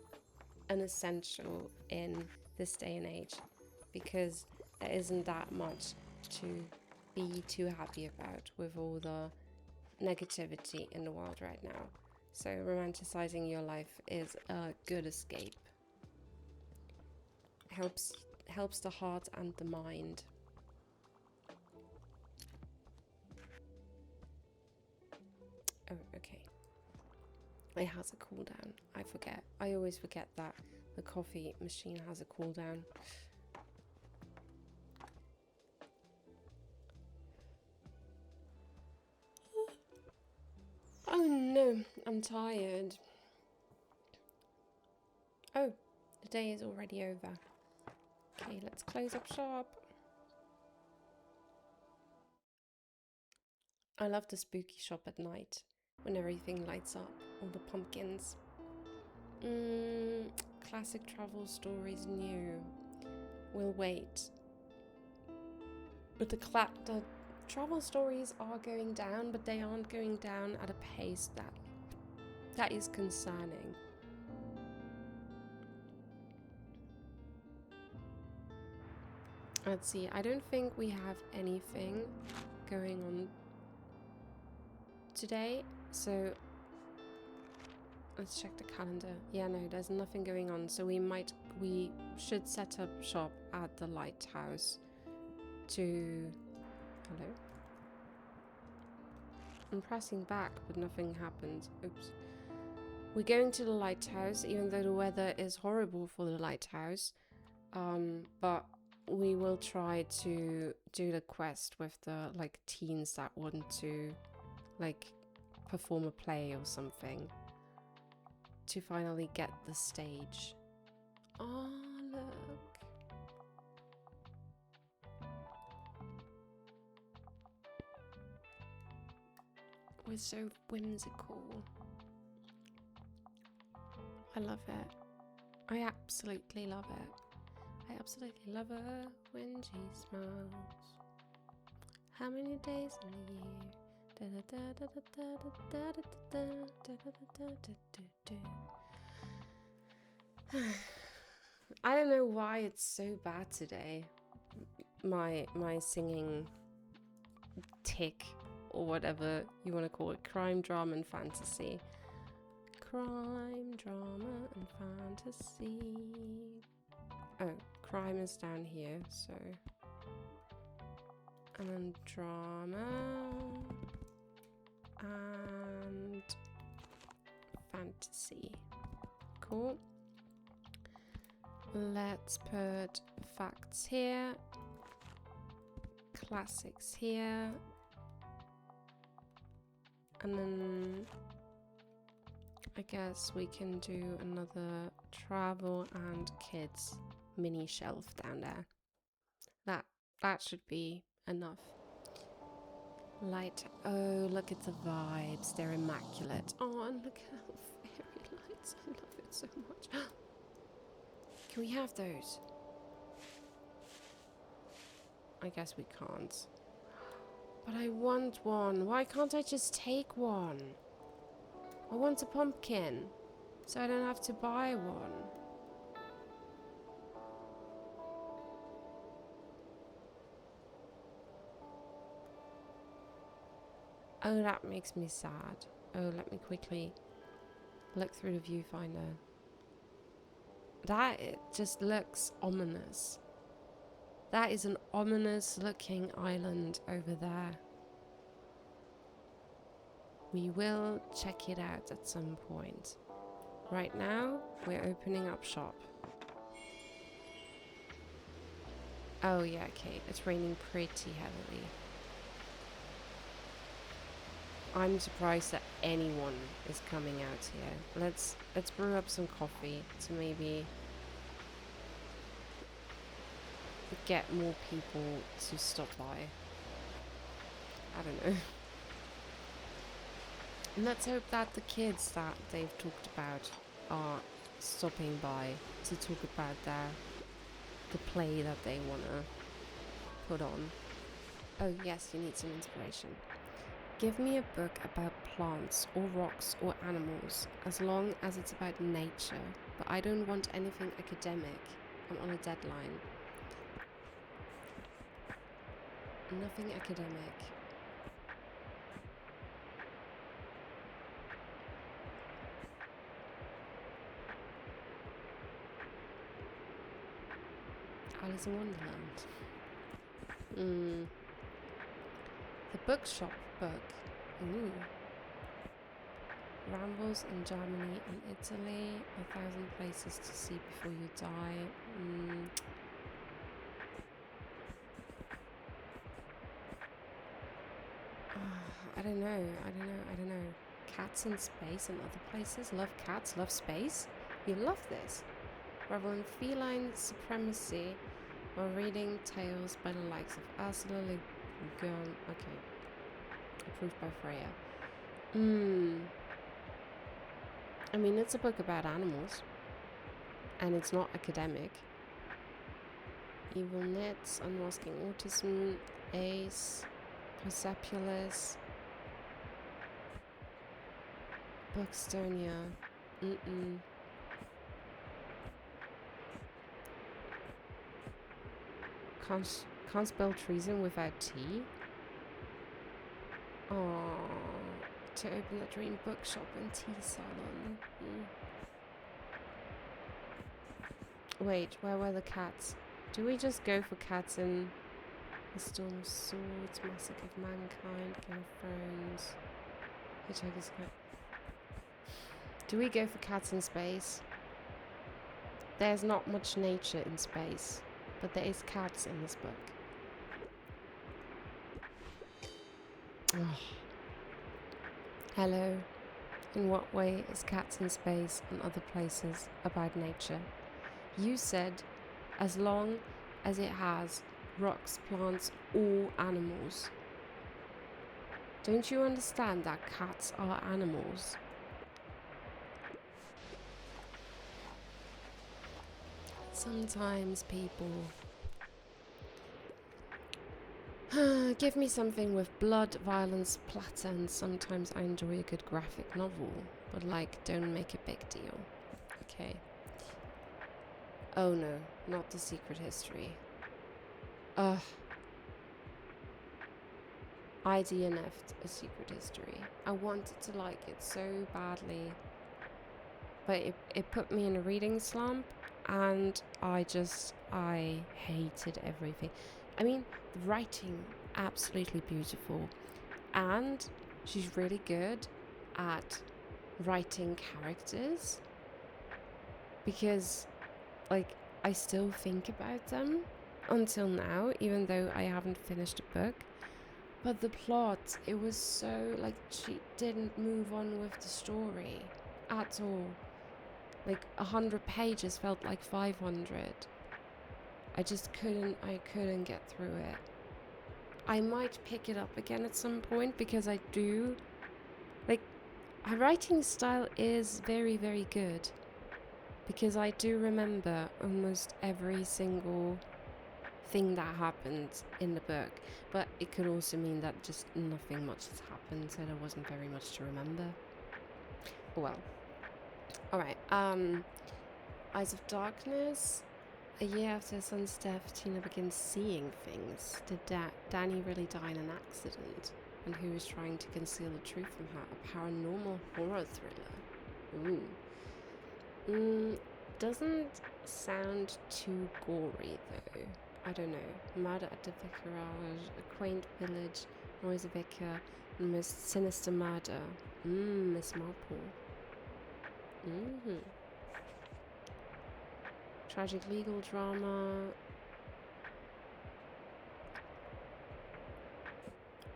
an essential in this day and age, because there isn't that much to be too happy about with all the negativity in the world right now. So romanticizing your life is a good escape. Helps the heart and the mind. Oh, okay. It has a cooldown. I forget. I always forget that the coffee machine has a cooldown. Oh no, I'm tired. Oh, the day is already over. Okay, let's close up shop. I love the spooky shop at night when everything lights up, all the pumpkins. Classic travel stories new. We'll wait. But the travel stories are going down, but they aren't going down at a pace that is concerning. Let's see, I don't think we have anything going on today, so let's check the calendar. Yeah, no, there's nothing going on, so we should set up shop at the lighthouse to... Hello? I'm pressing back, but nothing happened. Oops. We're going to the lighthouse, even though the weather is horrible for the lighthouse. But we will try to do the quest with the teens that want to perform a play or something to finally get the stage. Oh, look. We're so whimsical. I love it. I absolutely love it. I absolutely love her when she smiles. How many days in the year? I don't know why it's so bad today. My singing tick, or whatever you want to call it. Crime, drama, and fantasy. Crime, drama, and fantasy. Oh, crime is down here, so... And then drama... and... fantasy. Cool. Let's put facts here. Classics here. And then... I guess we can do another travel and kids mini shelf down there. That should be enough. Light. Oh, look at the vibes. They're immaculate. Oh, and look at the fairy lights. I love it so much. Can we have those? I guess we can't. But I want one. Why can't I just take one? I want a pumpkin, so I don't have to buy one. Oh, that makes me sad. Oh, let me quickly look through the viewfinder. It just looks ominous. That is an ominous looking island over there. We will check it out at some point. Right now, we're opening up shop. Oh yeah, okay, it's raining pretty heavily. I'm surprised that anyone is coming out here. Let's brew up some coffee to maybe get more people to stop by. I don't know. And let's hope that the kids that they've talked about are stopping by to talk about the play that they want to put on. Oh yes, you need some inspiration. Give me a book about plants or rocks or animals, as long as it's about nature, but I don't want anything academic. I'm on a deadline. Nothing academic. Alice in Wonderland. The Bookshop book. Ooh. Rambles in Germany and Italy. 1,000 places to see before you die. I don't know. Cats in space and other places. Love cats, love space. You love this. Revel in feline supremacy while reading tales by the likes of Ursula Le Guin. Okay. Approved by Freya. Hmm. I mean, it's a book about animals. And it's not academic. Evil Nets, Unmasking Autism, Ace, Persepolis, Buckstonia. Can't spell treason without T. Oh, to open a dream bookshop and tea salon. Wait, where were the cats? Do we just go for cats in The Storm of Swords, Massacre of Mankind, Game of Thrones, Hitchhiker's Guide? Do we go for cats in space? There's not much nature in space, but there is cats in this book. Oh. Hello. In what way is Cats in Space and Other Places about nature? You said as long as it has rocks, plants, or animals. Don't you understand that cats are animals? Sometimes people give me something with blood, violence, splatter, and sometimes I enjoy a good graphic novel. But don't make a big deal. Okay. Oh no, not The Secret History. I DNF'd A Secret History. I wanted to like it so badly. But it put me in a reading slump, and I hated everything. I mean, the writing, absolutely beautiful. And she's really good at writing characters. Because, I still think about them until now, even though I haven't finished the book. But the plot, it was so, she didn't move on with the story at all. 100 pages felt like 500. I couldn't get through it. I might pick it up again at some point because I do. Her writing style is very, very good. Because I do remember almost every single thing that happened in the book. But it could also mean that just nothing much has happened, so there wasn't very much to remember. Well. Alright, Eyes of Darkness. A year after her son's death, Tina begins seeing things. Did Danny really die in an accident? And who is trying to conceal the truth from her? A paranormal horror thriller. Ooh. Doesn't sound too gory though. I don't know. Murder at the vicarage, a quaint village, noisy vicar, and most sinister murder. Miss Marple. Tragic legal drama.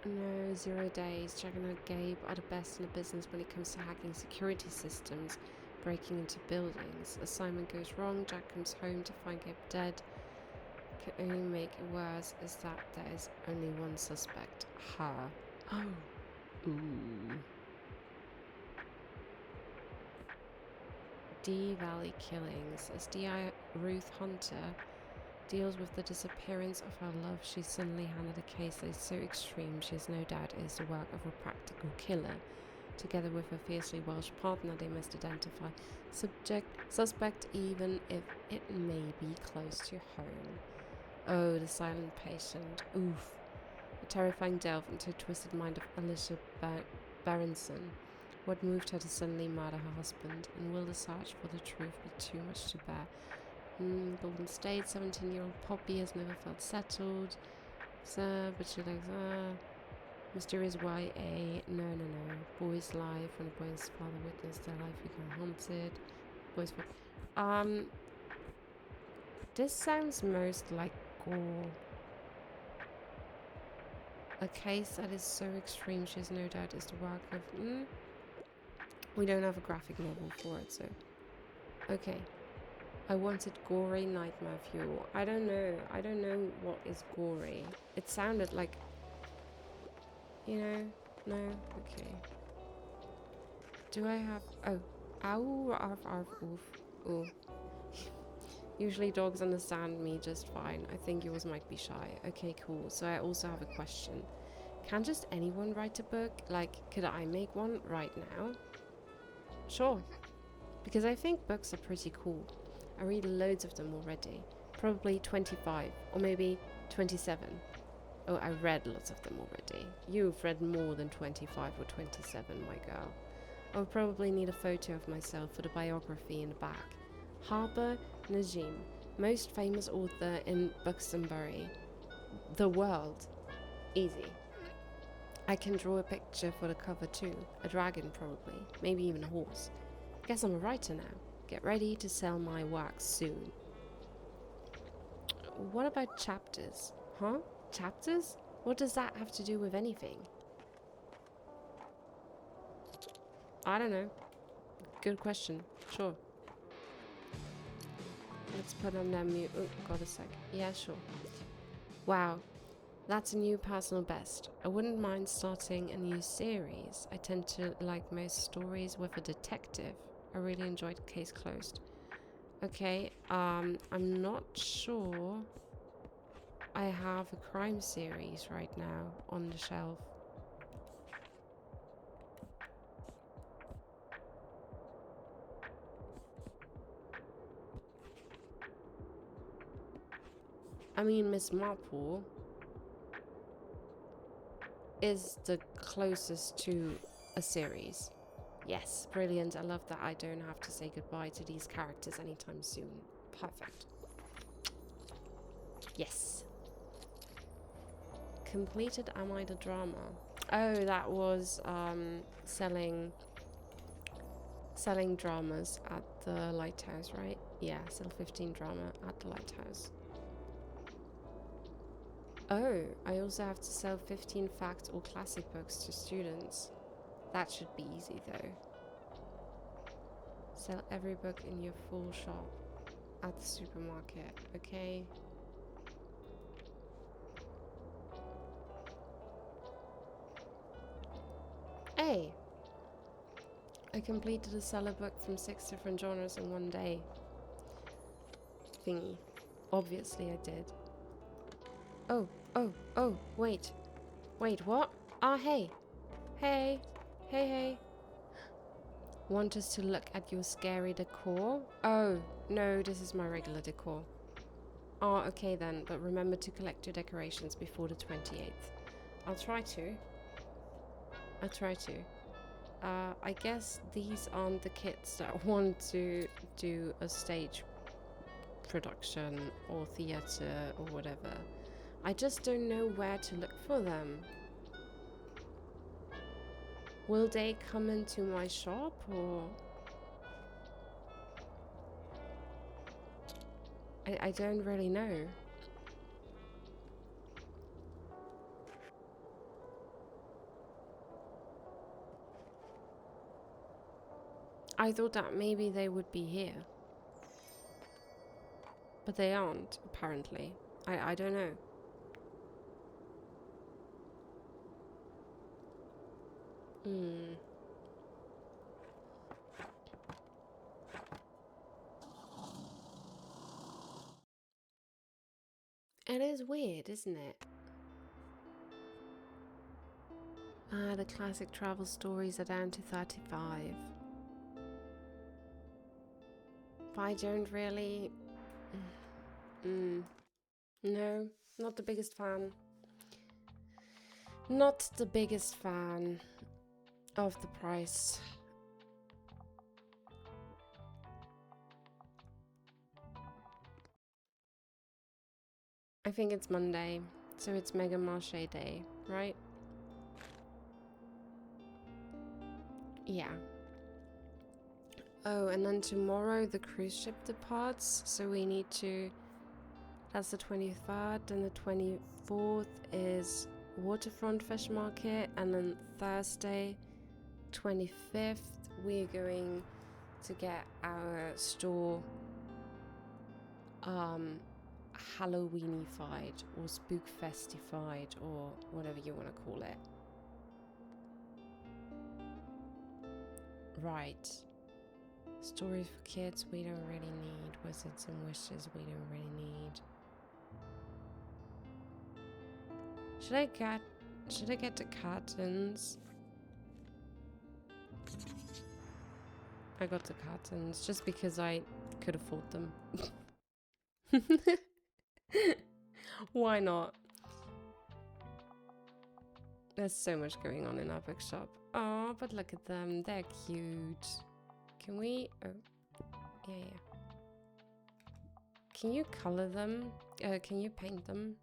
No, 0 days. Jack and Gabe are the best in the business when it comes to hacking security systems, breaking into buildings. Assignment goes wrong. Jack comes home to find Gabe dead. Can only make it worse is that there is only one suspect. Her. Oh. Ooh. D Valley Killings. As D.I. Ruth Hunter deals with the disappearance of her love, she's suddenly handed a case that is so extreme she has no doubt it is the work of a practical killer. Together with her fiercely Welsh partner, they must identify suspect even if it may be close to home. Oh, the silent patient. Oof. A terrifying delve into the twisted mind of Alicia Berenson. What moved her to suddenly murder her husband? And will the search for the truth be too much to bear? Golden State, 17-year-old Poppy has never felt settled. But she likes, mysterious YA. No. Boy's life, when a boy's father witnessed their life become haunted. Boy's this sounds most like gore. A case that is so extreme she has no doubt is the work of... We don't have a graphic novel for it, so... Okay. I wanted gory nightmare fuel. I don't know what is gory. It sounded like... No? Okay. Do I have... Oh. Ow, arf, arf, oof. Ooh. Usually dogs understand me just fine. I think yours might be shy. Okay, cool. So I also have a question. Can just anyone write a book? Like, could I make one right now? Sure. Because I think books are pretty cool. I read loads of them already. Probably 25, or maybe 27. Oh, I read lots of them already. You've read more than 25 or 27, my girl. I would probably need a photo of myself for the biography in the back. Harper Najim, most famous author in Buxtonbury. The world. Easy. I can draw a picture for the cover too. A dragon probably. Maybe even a horse. Guess I'm a writer now. Get ready to sell my work soon. What about chapters? Huh? Chapters? What does that have to do with anything? I don't know. Good question. Sure. Let's put on that mute. Oh, got a sec. Yeah, sure. Wow. That's a new personal best. I wouldn't mind starting a new series. I tend to like most stories with a detective. I really enjoyed Case Closed. Okay, I'm not sure I have a crime series right now on the shelf. I mean, Miss Marple is the closest to a series. Yes, brilliant. I love that I don't have to say goodbye to these characters anytime soon. Perfect. Yes. Completed Am I the Drama? Oh, that was selling dramas at the Lighthouse, right? Yeah, sell 15 drama at the Lighthouse. Oh, I also have to sell 15 fact or classic books to students. That should be easy though. Sell every book in your full shop at the supermarket, okay? Hey! I completed a seller book from 6 different genres in one day. Thingy. Obviously I did. Oh, wait. Wait, what? Ah, hey. Hey. Want us to look at your scary decor? Oh, no, this is my regular decor. Oh, okay then, but remember to collect your decorations before the 28th. I'll try to. I guess these aren't the kids that want to do a stage production or theatre or whatever. I just don't know where to look for them. Will they come into my shop or... I don't really know. I thought that maybe they would be here. But they aren't, apparently. I don't know. It is weird, isn't it? The classic travel stories are down to 35. But I don't really... No, not the biggest fan. Not the biggest fan of the price. I think it's Monday, so it's Mega Marché Day, right? Yeah. Oh, and then tomorrow the cruise ship departs, so we need to... That's the 23rd, and the 24th is Waterfront Fish Market, and then Thursday, 25th, we're going to get our store Halloweenified or Spookfestified or whatever you want to call it. Right. Stories for kids we don't really need. Wizards and wishes we don't really need. Should I get the curtains? I got the curtains just because I could afford them. Why not? There's so much going on in our bookshop. Oh, but look at them. They're cute. Can we... Oh, yeah. Can you color them? Can you paint them?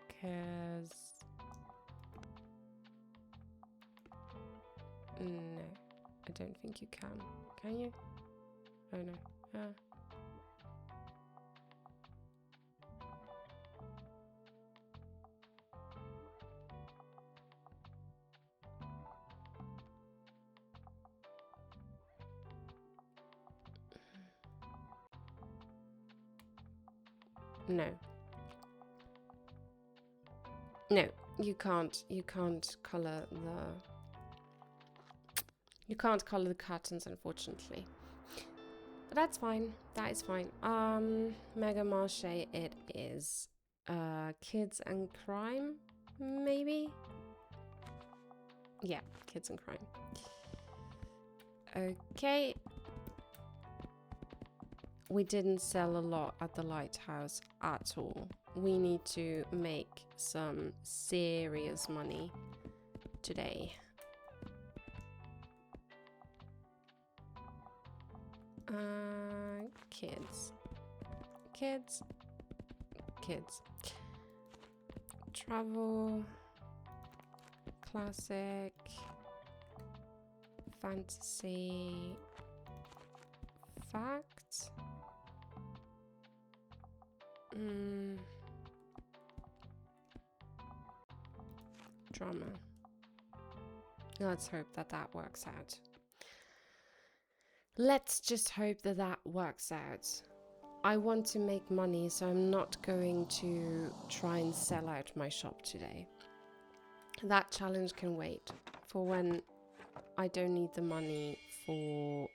Because... No, I don't think you can. Can you? Oh no. No. No, you can't. You can't color the... You can't color the curtains, unfortunately. But that's fine. That is fine. Mega Marché it is. Kids and crime, maybe? Yeah, kids and crime. Okay. We didn't sell a lot at the lighthouse at all. We need to make some serious money today. Kids. Travel, classic, fantasy, fact. Drama. Let's hope that that works out. Let's just hope that that works out. I want to make money, so I'm not going to try and sell out my shop today. That challenge can wait for when I don't need the money for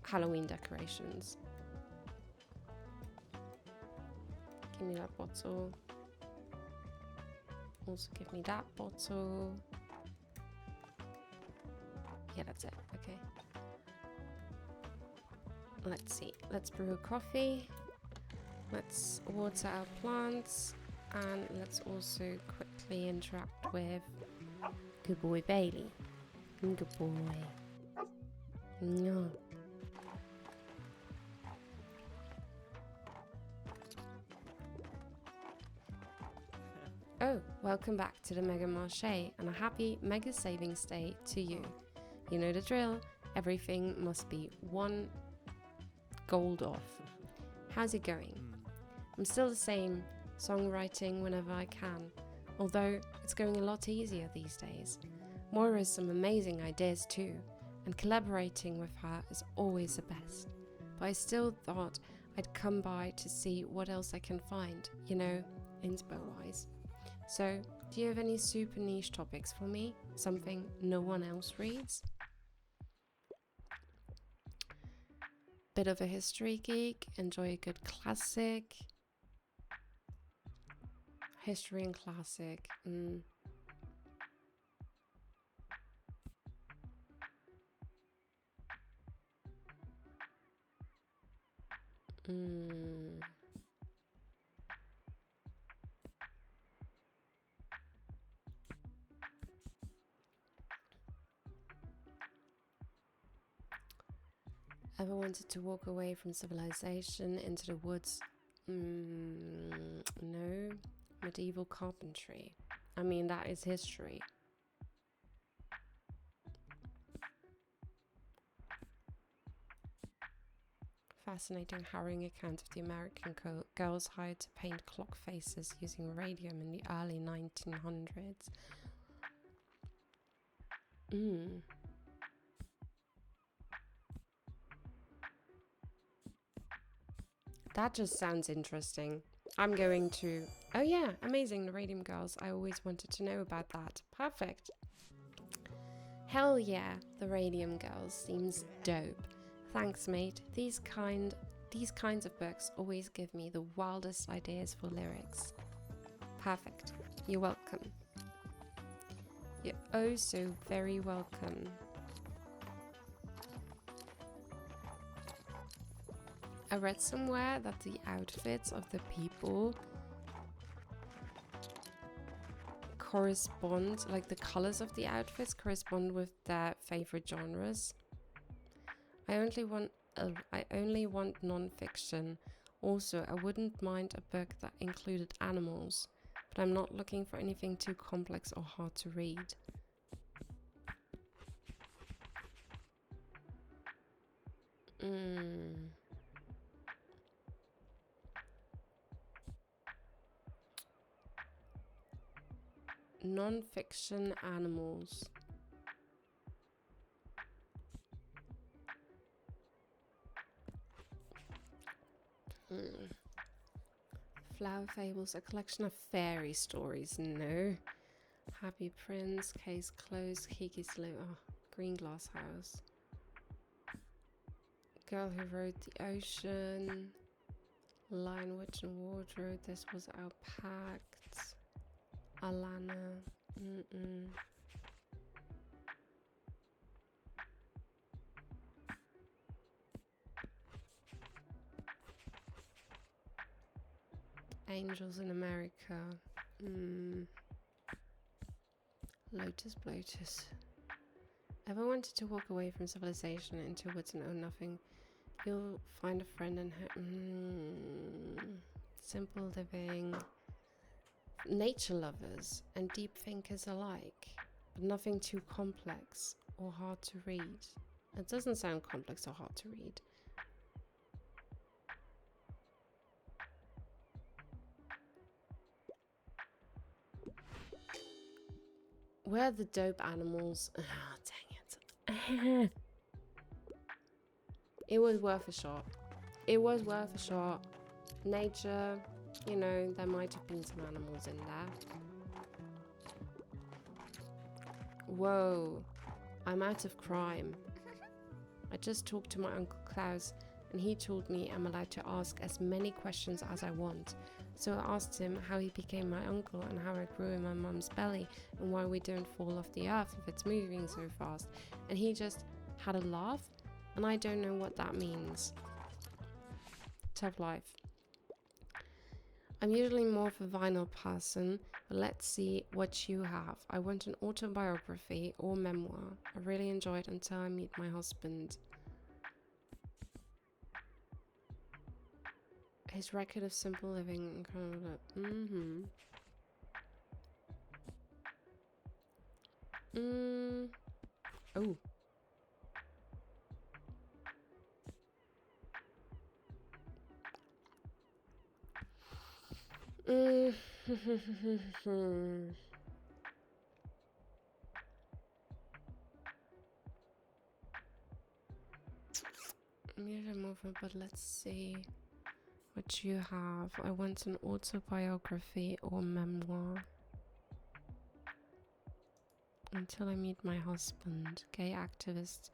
Halloween decorations. Give me that bottle. Also give me that bottle. Yeah, that's it. Okay. Let's see. Let's brew a coffee. Let's water our plants. And let's also quickly interact with good boy Bailey. Good boy. No. Oh, welcome back to the Mega Marché and a happy Mega Savings Day to you. You know the drill. Everything must be one gold off. How's it going? I'm still the same, songwriting whenever I can, although it's going a lot easier these days. Moira has some amazing ideas too, and collaborating with her is always the best. But I still thought I'd come by to see what else I can find, you know, inspo-wise. So, do you have any super niche topics for me? Something no one else reads? Bit of a history geek, enjoy a good classic. History and classic. Ever wanted to walk away from civilization into the woods? No. Medieval carpentry. I mean, that is history. Fascinating, harrowing account of the American girls hired to paint clock faces using radium in the early 1900s. That just sounds interesting. I'm going to... Oh yeah, amazing, the Radium Girls. I always wanted to know about that. Perfect. Hell yeah, the Radium Girls seems dope. Thanks, mate. These kinds of books always give me the wildest ideas for lyrics. Perfect. You're welcome. You're oh so very welcome. I read somewhere that the outfits of the people correspond, like the colors of the outfits correspond with their favorite genres. I only want non-fiction. Also, I wouldn't mind a book that included animals, but I'm not looking for anything too complex or hard to read. Non-fiction animals. Flower Fables, a collection of fairy stories. No. Happy Prince, Case Closed, Kiki's Green Glass House. Girl Who Rode the Ocean. Lion, Witch and Wardrobe, This Was Our Pact. Alana. Angels in America. Lotus Blotus. Ever wanted to walk away from civilization into woods and own nothing? You'll find a friend in her. Simple living. Nature lovers and deep thinkers alike, but nothing too complex or hard to read. It doesn't sound complex or hard to read. Where are the dope animals? Oh, dang it. It was worth a shot. It was worth a shot. Nature, you know, there might have been some animals in there. Whoa, I'm out of crime. I just talked to my Uncle Klaus, and he told me I'm allowed to ask as many questions as I want. So I asked him how he became my uncle and how I grew in my mum's belly and why we don't fall off the earth if it's moving so fast. And he just had a laugh, and I don't know what that means. Tough life. I'm usually more of a vinyl person, but let's see what you have. I want an autobiography or memoir. I really enjoy it until I meet my husband. His record of simple living and kind of Oh. But let's see what you have. I want an autobiography or memoir. Until I meet my husband, gay activist,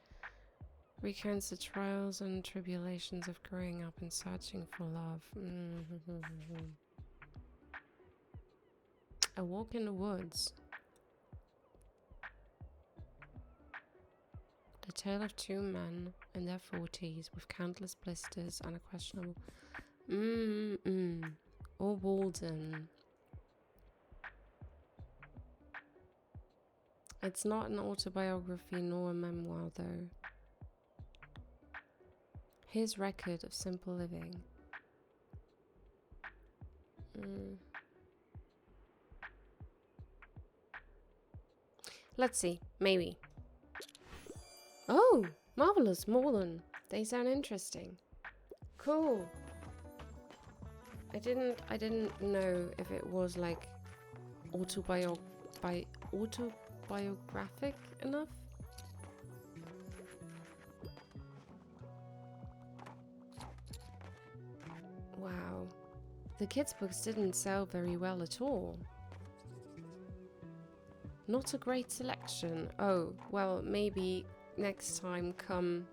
recounts the trials and tribulations of growing up and searching for love. A walk in the woods. The tale of two men in their 40s with countless blisters and a questionable or Walden. It's not an autobiography nor a memoir though. His record of simple living. Let's see, maybe. Oh, marvelous, Morland. They sound interesting. Cool. I didn't know if it was like autobiographic enough. Wow. The kids' books didn't sell very well at all. Not a great selection. Oh, well, maybe next time come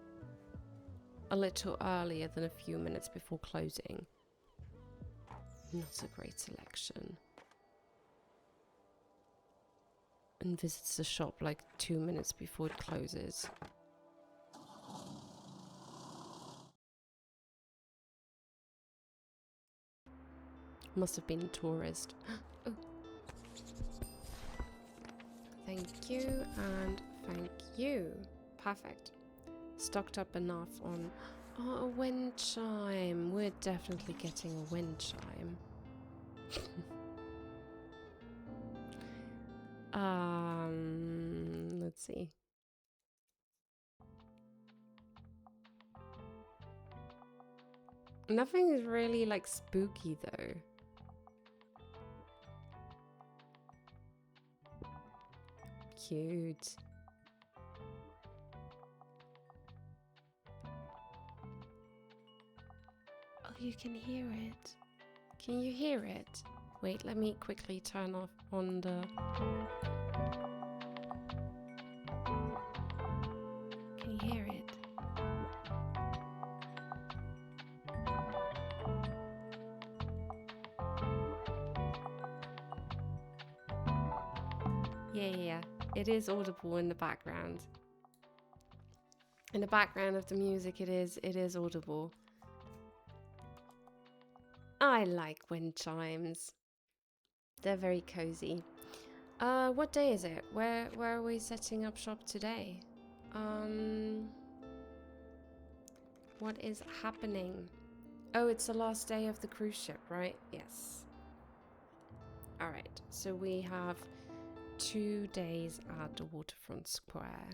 a little earlier than a few minutes before closing. Not a great selection. And visits the shop like 2 minutes before it closes. Must have been a tourist. Oh. Thank you and thank you. Perfect. Stocked up enough on... Oh, a wind chime. We're definitely getting a wind chime. Let's see. Nothing is really like spooky though. Cute. Oh, you can hear it. Can you hear it? Wait, let me quickly turn off on the... Can you hear it? Yeah. It is audible in the background. In the background of the music, it is audible. I like wind chimes. They're very cozy. What day is it? Where are we setting up shop today? What is happening? Oh, it's the last day of the cruise ship, right? Yes. Alright, so we have 2 days at the waterfront square.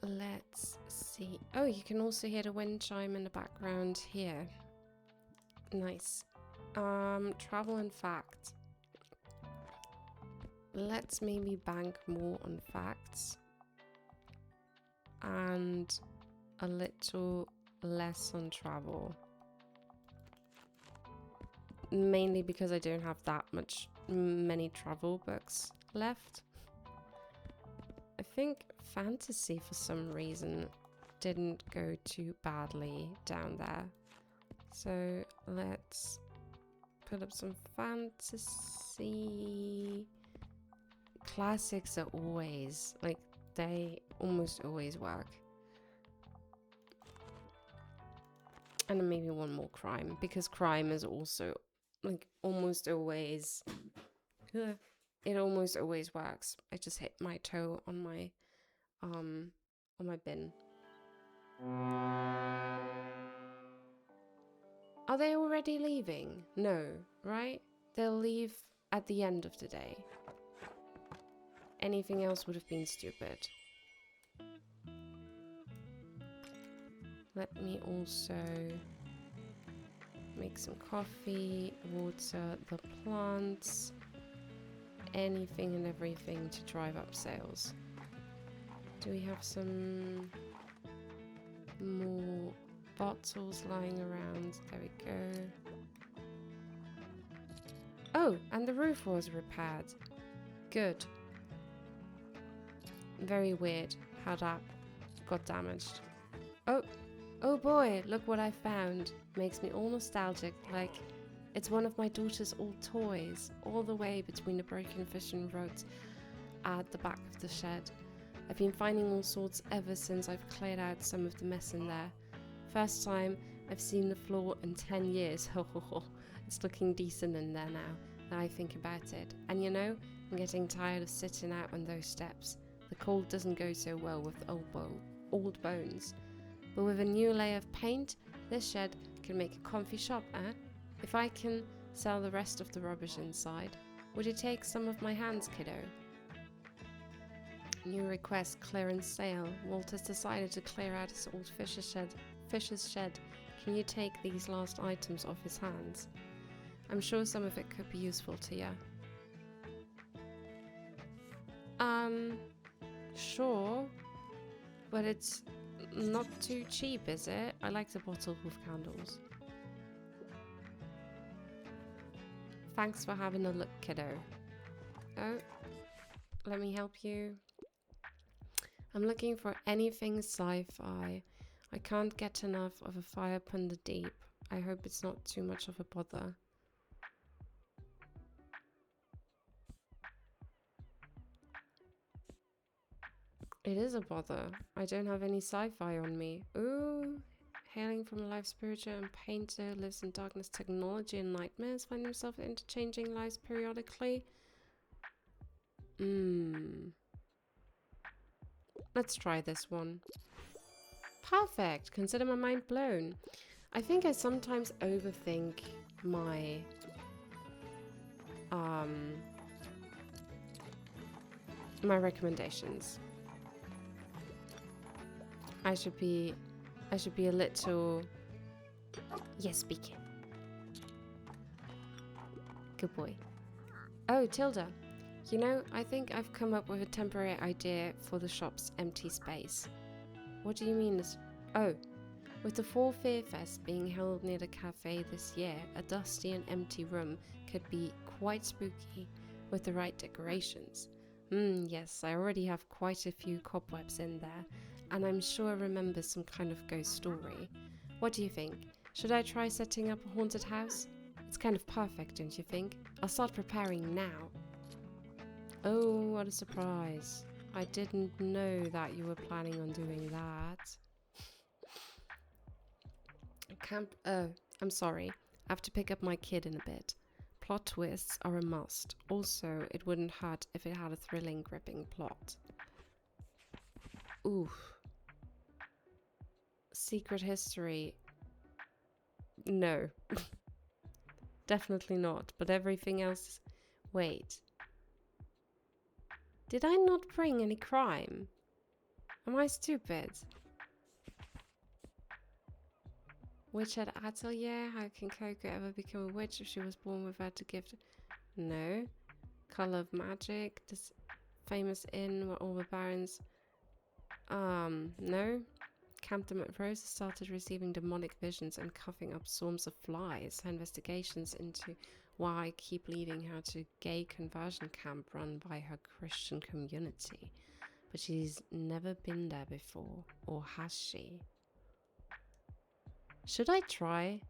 Let's see. Oh, you can also hear the wind chime in the background here. Nice. Travel and fact. Let's maybe bank more on facts and a little less on travel. Mainly because I don't have that many travel books left. I think fantasy for some reason didn't go too badly down there. So let's put up some fantasy. Classics are always, like, they almost always work. And then maybe one more crime, because crime is also, like, almost always, it almost always works. I just hit my toe on my bin. Are they already leaving? No, right? They'll leave at the end of the day. Anything else would have been stupid. Let me also make some coffee, water the plants, anything and everything to drive up sales. Do we have some more bottles lying around? There we go. Oh, and the roof was repaired. Good. Very weird how that got damaged. Oh boy, look what I found. Makes me all nostalgic, like it's one of my daughter's old toys, all the way between the broken fishing rods at the back of the shed. I've been finding all sorts ever since I've cleared out some of the mess in there. First time I've seen the floor in 10 years. It's looking decent in there now I think about it. And you know, I'm getting tired of sitting out on those steps. The cold doesn't go so well with old bones. But with a new layer of paint, this shed can make a comfy shop, eh? If I can sell the rest of the rubbish inside, would you take some of my hands, kiddo? New request, clearance sale. Walt has decided to clear out his old fish's shed. Can you take these last items off his hands? I'm sure some of it could be useful to you. Sure. But it's not too cheap, is it? I like the bottle with candles. Thanks for having a look, kiddo. Oh, let me help you. I'm looking for anything sci-fi. I can't get enough of a fire upon the deep. I hope it's not too much of a bother. It is a bother. I don't have any sci-fi on me. Ooh. Hailing from a life spiritual and painter, lives in darkness, technology, and nightmares, find himself interchanging lives periodically. Let's try this one. Perfect. Consider my mind blown. I think I sometimes overthink my my recommendations. I should be a little. Yes, speaking. Good boy. Oh, Tilda. You know, I think I've come up with a temporary idea for the shop's empty space. What do you mean? Oh, with the Fall Fear Fest being held near the cafe this year, a dusty and empty room could be quite spooky with the right decorations. Yes, I already have quite a few cobwebs in there, and I'm sure I remember some kind of ghost story. What do you think? Should I try setting up a haunted house? It's kind of perfect, don't you think? I'll start preparing now. Oh, what a surprise. I didn't know that you were planning on doing that. Oh, I'm sorry. I have to pick up my kid in a bit. Plot twists are a must. Also, it wouldn't hurt if it had a thrilling, gripping plot. Ooh. Secret history. No. Definitely not. But everything else... Wait. Did I not bring any crime? Am I stupid? Witch at Atelier? How can Coco ever become a witch if she was born without a gift? No. Color of Magic? This famous inn where all the barons... No. Camp Rose started receiving demonic visions and coughing up swarms of flies. Her investigations into why I keep leading her to gay conversion camp run by her Christian community. But she's never been there before. Or has she? Should I try?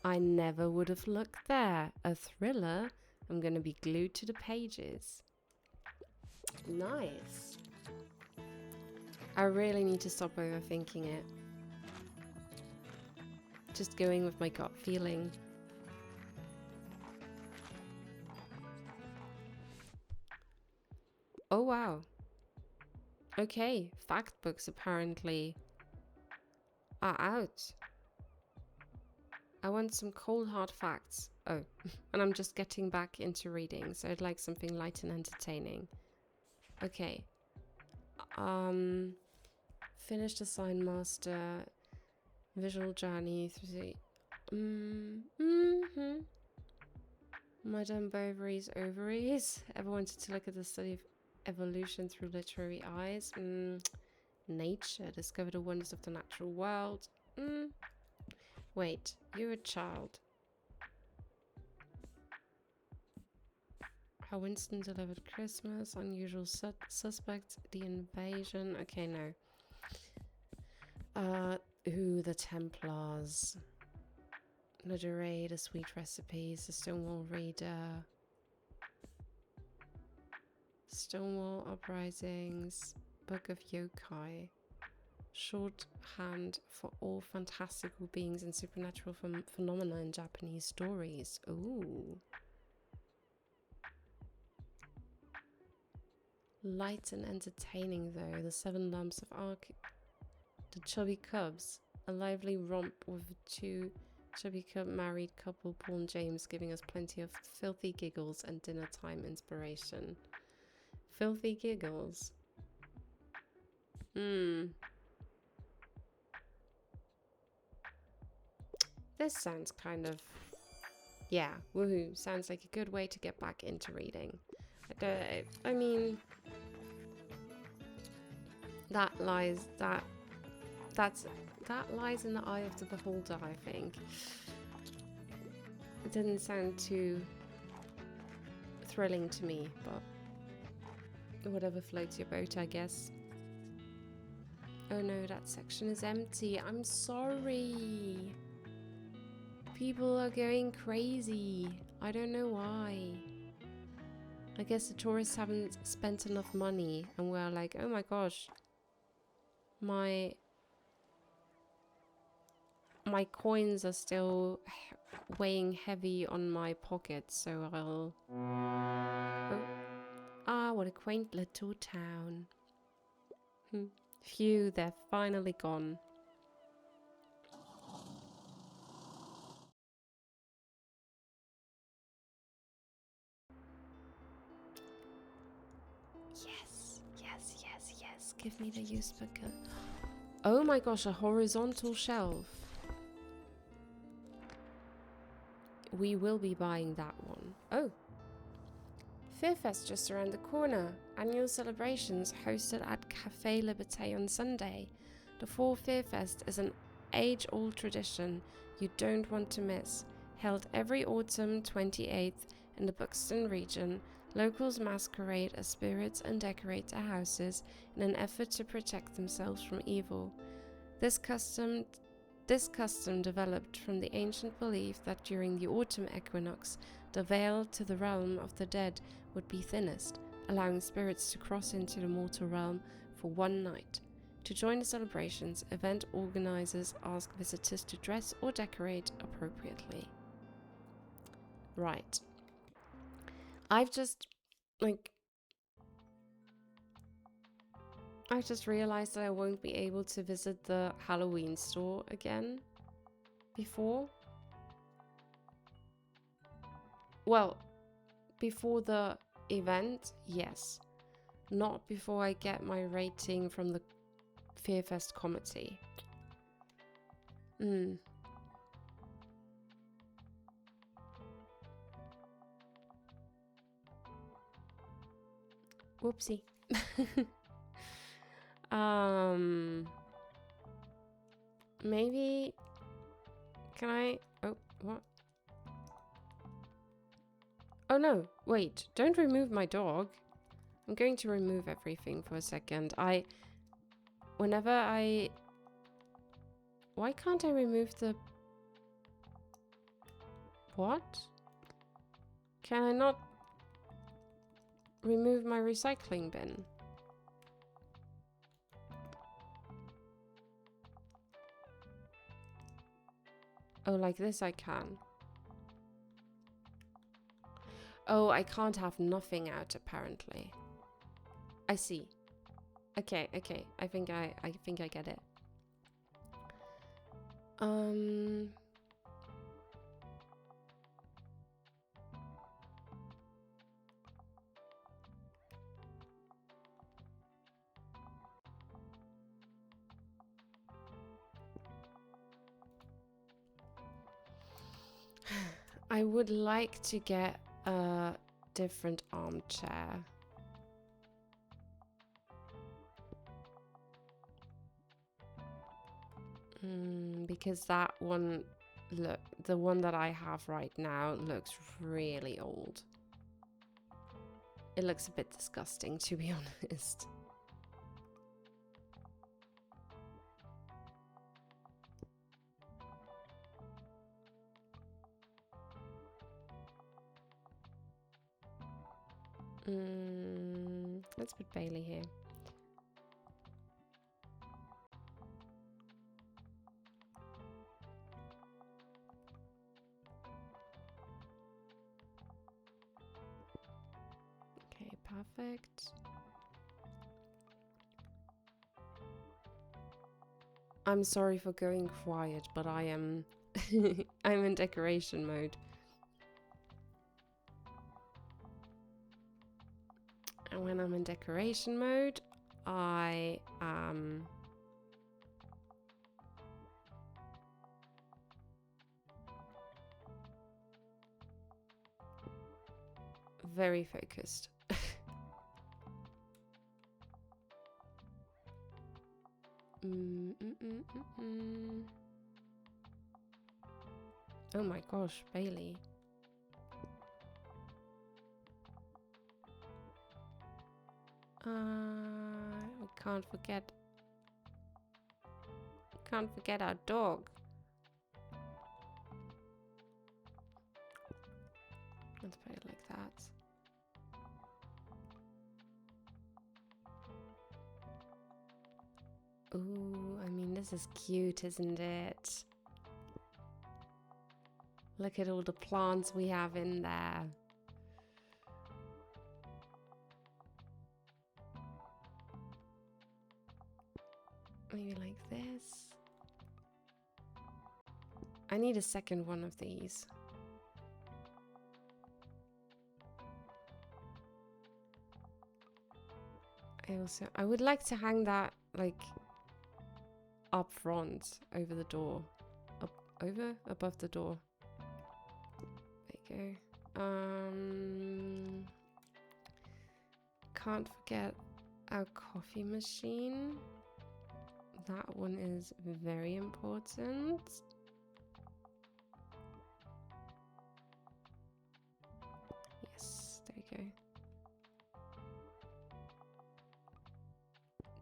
I never would have looked there. A thriller? I'm gonna be glued to the pages. Nice. I really need to stop overthinking it. Just going with my gut feeling. Oh wow. Okay, fact books apparently are out. I want some cold hard facts. Oh, and I'm just getting back into reading, so I'd like something light and entertaining. Okay. Finished the Sign Master, Visual Journey through the... Madame Bovary's ovaries. Ever wanted to look at the study of evolution through literary eyes? Nature. Discover the wonders of the natural world. Wait, you're a child. How Winston delivered Christmas. Unusual suspects. The invasion. Okay, no. The Templars. Le Durée, the Sweet Recipes, the Stonewall Reader, Stonewall Uprisings, Book of Yokai, Shorthand for all fantastical beings and supernatural phenomena in Japanese stories. Ooh. Light and entertaining though, the Seven Lamps of the Chubby Cubs, a lively romp with two chubby married couple, Paul and James, giving us plenty of filthy giggles and dinner time inspiration. Filthy giggles. This sounds kind of... Yeah, woohoo. Sounds like a good way to get back into reading. I mean, that lies in the eye of the beholder, I think. It didn't sound too thrilling to me, but whatever floats your boat, I guess. Oh no, that section is empty. I'm sorry. People are going crazy. I don't know why. I guess the tourists haven't spent enough money and we're like, oh my gosh, my coins are still weighing heavy on my pocket, so I'll... Oh. Ah, what a quaint little town. Phew, they're finally gone. Yes, yes, yes, yes. Give me the used book. Oh my gosh, a horizontal shelf. We will be buying that one. Oh. Fearfest just around the corner. Annual celebrations hosted at Café Liberté on Sunday. The Fall Fearfest is an age-old tradition you don't want to miss. Held every autumn 28th in the Buxton region, locals masquerade as spirits and decorate their houses in an effort to protect themselves from evil. This custom developed from the ancient belief that during the autumn equinox, the veil to the realm of the dead would be thinnest, allowing spirits to cross into the mortal realm for one night. To join the celebrations, event organizers ask visitors to dress or decorate appropriately. Right. I just realized that I won't be able to visit the Halloween store again before. Well, before the event, yes. Not before I get my rating from the Fearfest committee. Whoopsie. Maybe... Can I... Oh, what? Oh no, wait. Don't remove my dog. I'm going to remove everything for a second. Whenever I... Why can't I remove the... What? Can I not remove my recycling bin? Oh, like this I can. Oh, I can't have nothing out apparently. I see. Okay. I think I get it. I would like to get a different armchair. Because that one, look, the one that I have right now looks really old. It looks a bit disgusting, to be honest. Let's put Bailey here. Okay, perfect. I'm sorry for going quiet, but I am I'm in decoration mode. And when I'm in decoration mode, I am very focused. Oh my gosh, Bailey. We can't forget our dog. Let's put it like that. Ooh, I mean, this is cute, isn't it? Look at all the plants we have in there. Maybe like this. I need a second one of these. I would like to hang that like up front over the door. Above the door. There you go. Can't forget our coffee machine. That one is very important. Yes, there you go.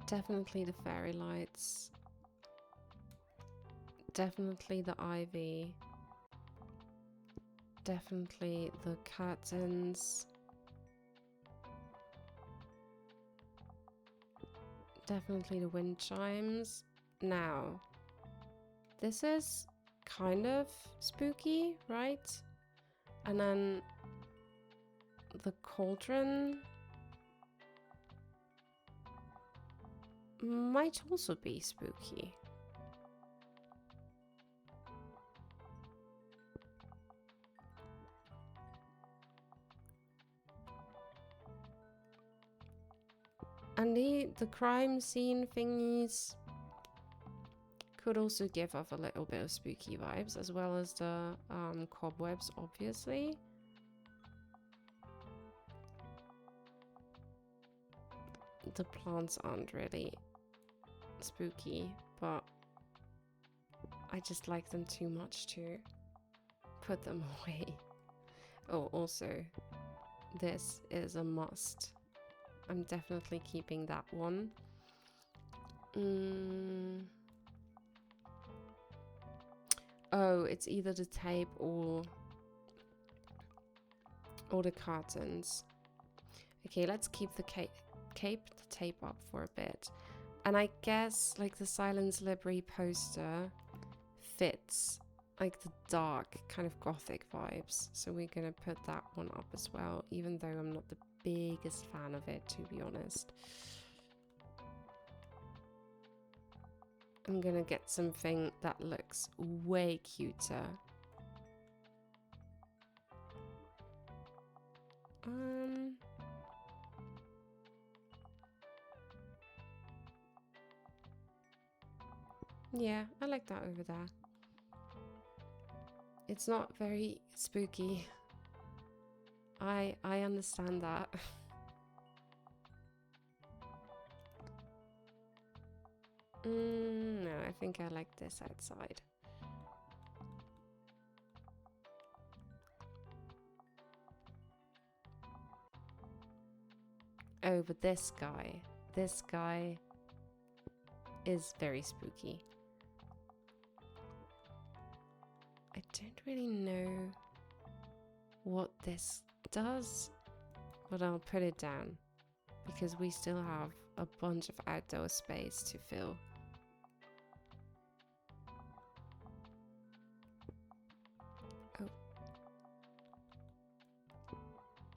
Definitely the fairy lights. Definitely the ivy. Definitely the curtains. Definitely the wind chimes. Now, this is kind of spooky, right? And then the cauldron might also be spooky. And the crime scene thingies could also give off a little bit of spooky vibes, as well as the cobwebs, obviously. The plants aren't really spooky, but I just like them too much to put them away. Oh, also, this is a must. I'm definitely keeping that one. Oh, it's either the tape or the curtains. Okay, let's keep the tape up for a bit. And I guess like the Silence Library poster fits like the dark kind of gothic vibes. So we're gonna put that one up as well, even though I'm not the biggest fan of it, to be honest. I'm gonna get something that looks way cuter. Yeah, I like that over there. It's not very spooky. I understand that. No, I think I like this outside. Oh, but this guy is very spooky. I don't really know what this does, but I'll put it down because we still have a bunch of outdoor space to fill. Oh.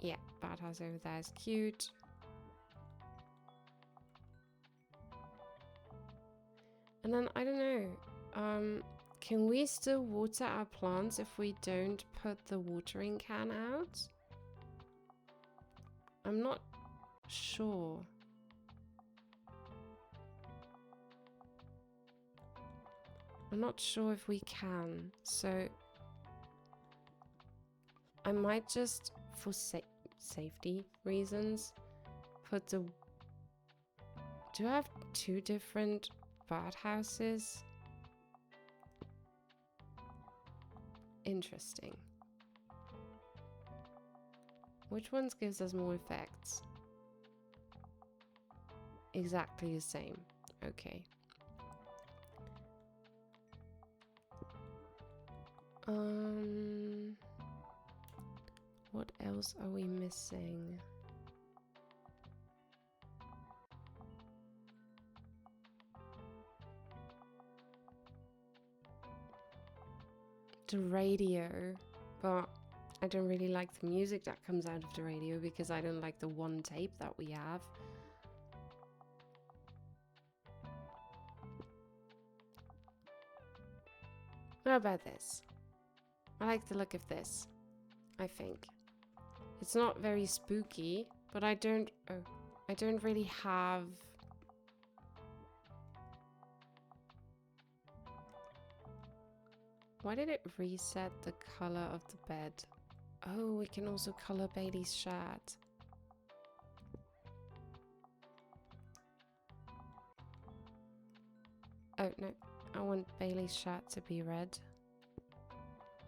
Yeah, birdhouse over there is cute. And then, I don't know, can we still water our plants if we don't put the watering can out? I'm not sure. I'm not sure if we can, so I might just, for safety reasons, put the... Do I have two different birdhouses. Interesting. Which ones gives us more effects? Exactly the same. Okay. What else are we missing? The radio, but I don't really like the music that comes out of the radio because I don't like the one tape that we have. What about this? I like the look of this, I think. It's not very spooky, but I don't really have... Why did it reset the color of the bed? Oh, we can also color Bailey's shirt. Oh, no. I want Bailey's shirt to be red.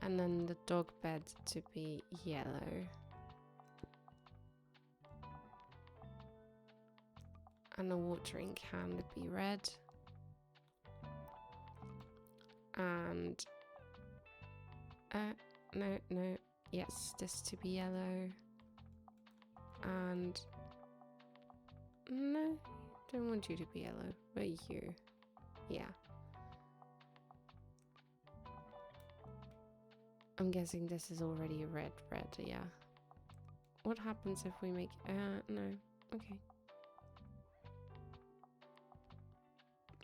And then the dog bed to be yellow. And the watering can to be red. And... no. Yes, this to be yellow. And... No, don't want you to be yellow, but you. Yeah. I'm guessing this is already red, yeah. What happens if we make... no. Okay.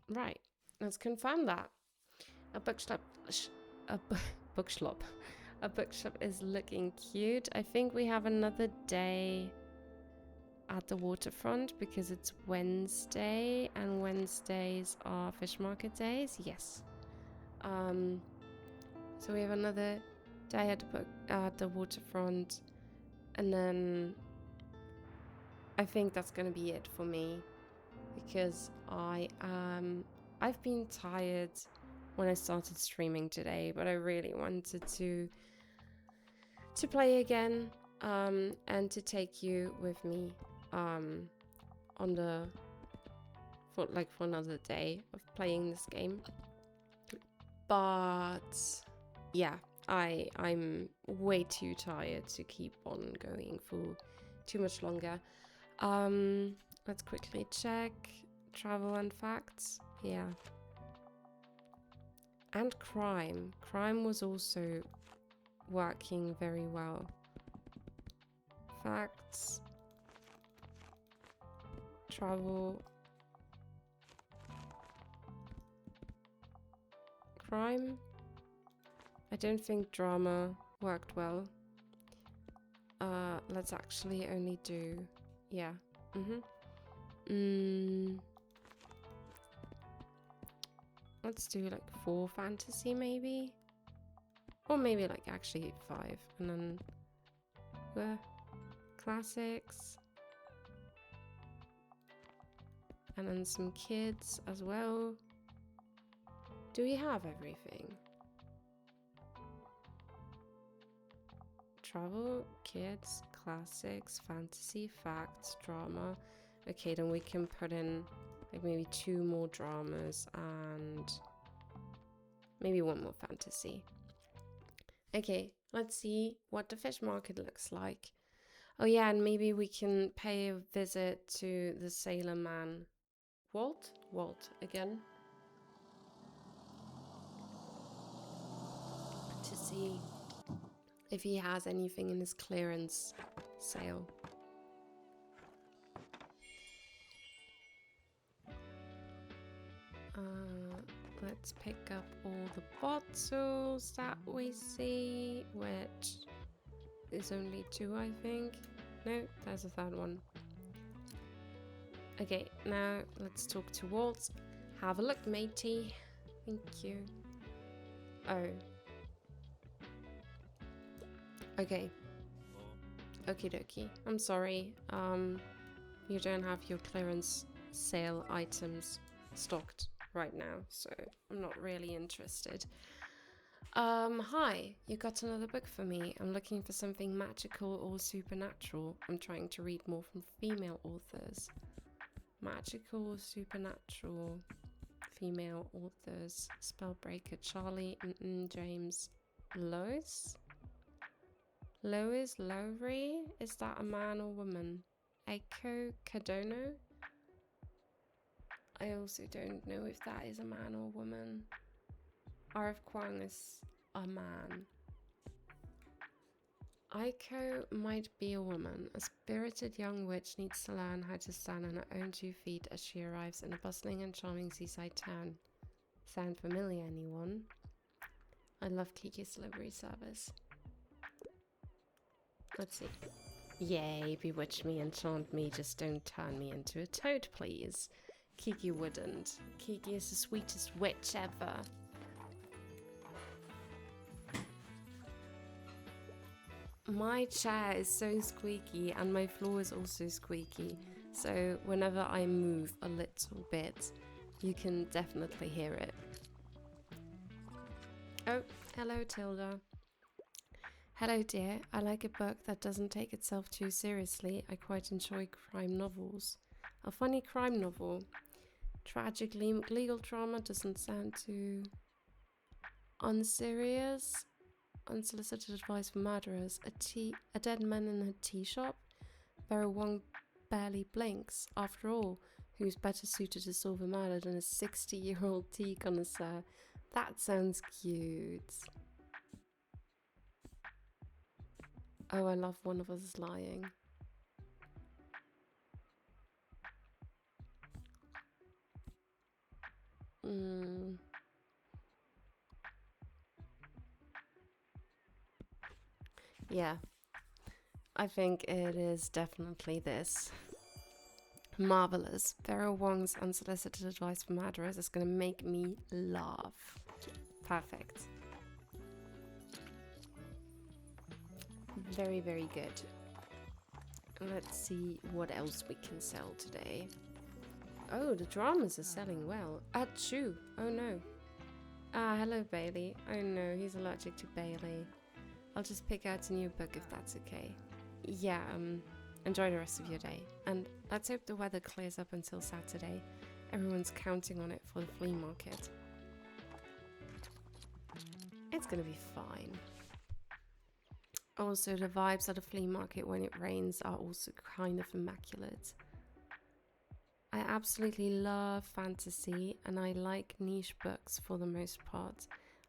Right. Let's confirm that. A bookshop... bookshop. A bookshop is looking cute. I think we have another day at the waterfront because it's Wednesday and Wednesdays are fish market days. Yes. So we have another day at the waterfront, and then I think that's gonna be it for me because I've been tired when I started streaming today, but I really wanted to play again and to take you with me for another day of playing this game. But yeah, I'm way too tired to keep on going for too much longer. Let's quickly check travel and facts. Yeah. And crime. Crime was also working very well. Facts. Travel. Crime. I don't think drama worked well. Let's actually only do... Yeah. Let's do like 4 fantasy maybe? Or maybe like actually 5. And then classics. And then some kids as well. Do we have everything? Travel, kids, classics, fantasy, facts, drama. Okay, then we can put in like maybe 2 more dramas and maybe 1 more fantasy. Okay, let's see what the fish market looks like. Oh yeah, and maybe we can pay a visit to the sailor man. Walt again. To see if he has anything in his clearance sale. Let's pick up all the bottles that we see, which is only 2, I think. No, there's a 3rd one. Okay, now let's talk to Walt. Have a look, matey. Thank you. Oh. Okay. Okie dokie. I'm sorry. You don't have your clearance sale items stocked right now, so I'm not really interested. Hi, you got another book for me. I'm looking for something magical or supernatural. I'm trying to read more from female authors. Magical or supernatural female authors. Spellbreaker, Charlie, James Lois? Lois Lowry? Is that a man or woman? Eiko Kadono? I also don't know if that is a man or woman. R.F. Kwang is a man. Aiko might be a woman. A spirited young witch needs to learn how to stand on her own 2 feet as she arrives in a bustling and charming seaside town. Sound familiar, anyone? I love Kiki's delivery service. Let's see. Yay, bewitch me, enchant me, just don't turn me into a toad, please. Kiki wouldn't. Kiki is the sweetest witch ever. My chair is so squeaky and my floor is also squeaky, so whenever I move a little bit, you can definitely hear it. Oh, hello Tilda. Hello dear, I like a book that doesn't take itself too seriously. I quite enjoy crime novels. A funny crime novel. Tragic legal drama doesn't sound too unserious. Unsolicited advice for murderers. A dead man in a tea shop. Vera Wong barely blinks. After all, who's better suited to solve a murder than a 60-year-old tea connoisseur? That sounds cute. Oh, I love One of Us is Lying. Yeah, I think it is definitely this. Marvelous. Vera Wong's unsolicited advice for murderers is going to make me laugh. Perfect. Very, very good. Let's see what else we can sell today. Oh, the dramas are selling well. Achoo! Oh no. Ah, hello Bailey. Oh no, he's allergic to Bailey. I'll just pick out a new book if that's okay. Yeah, enjoy the rest of your day. And let's hope the weather clears up until Saturday. Everyone's counting on it for the flea market. It's gonna be fine. Also, the vibes at the flea market when it rains are also kind of immaculate. I absolutely love fantasy and I like niche books for the most part.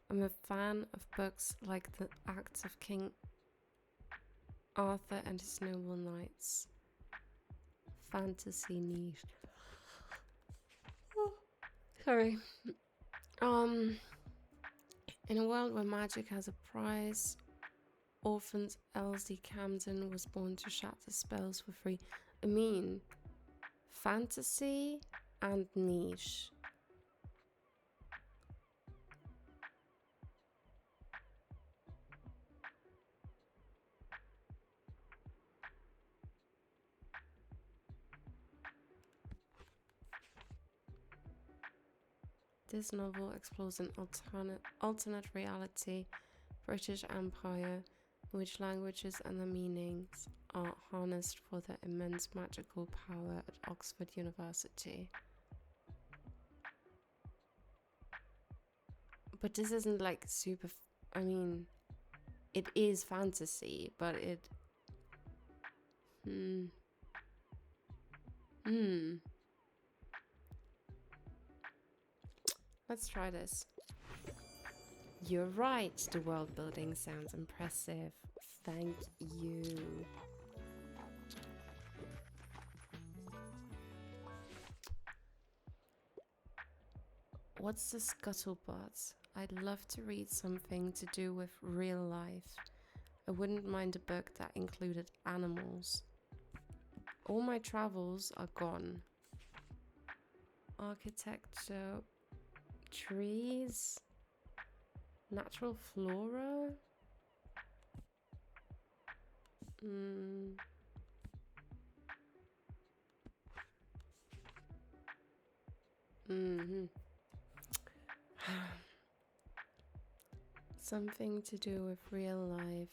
I'm a fan of books like The Acts of King Arthur and His Noble Knights. Fantasy niche. Oh, sorry. In a world where magic has a price, orphaned Elsie Camden was born to shatter spells for free. I mean, fantasy and niche. This novel explores an alternate reality, British Empire, in which languages and their meanings are harnessed for their immense magical power at Oxford University. But this isn't like super... I mean, it is fantasy, but it... Let's try this. You're right, the world building sounds impressive. Thank you. What's the scuttlebutt? I'd love to read something to do with real life. I wouldn't mind a book that included animals. All my travels are gone. Architecture, trees, natural flora. Something to do with real life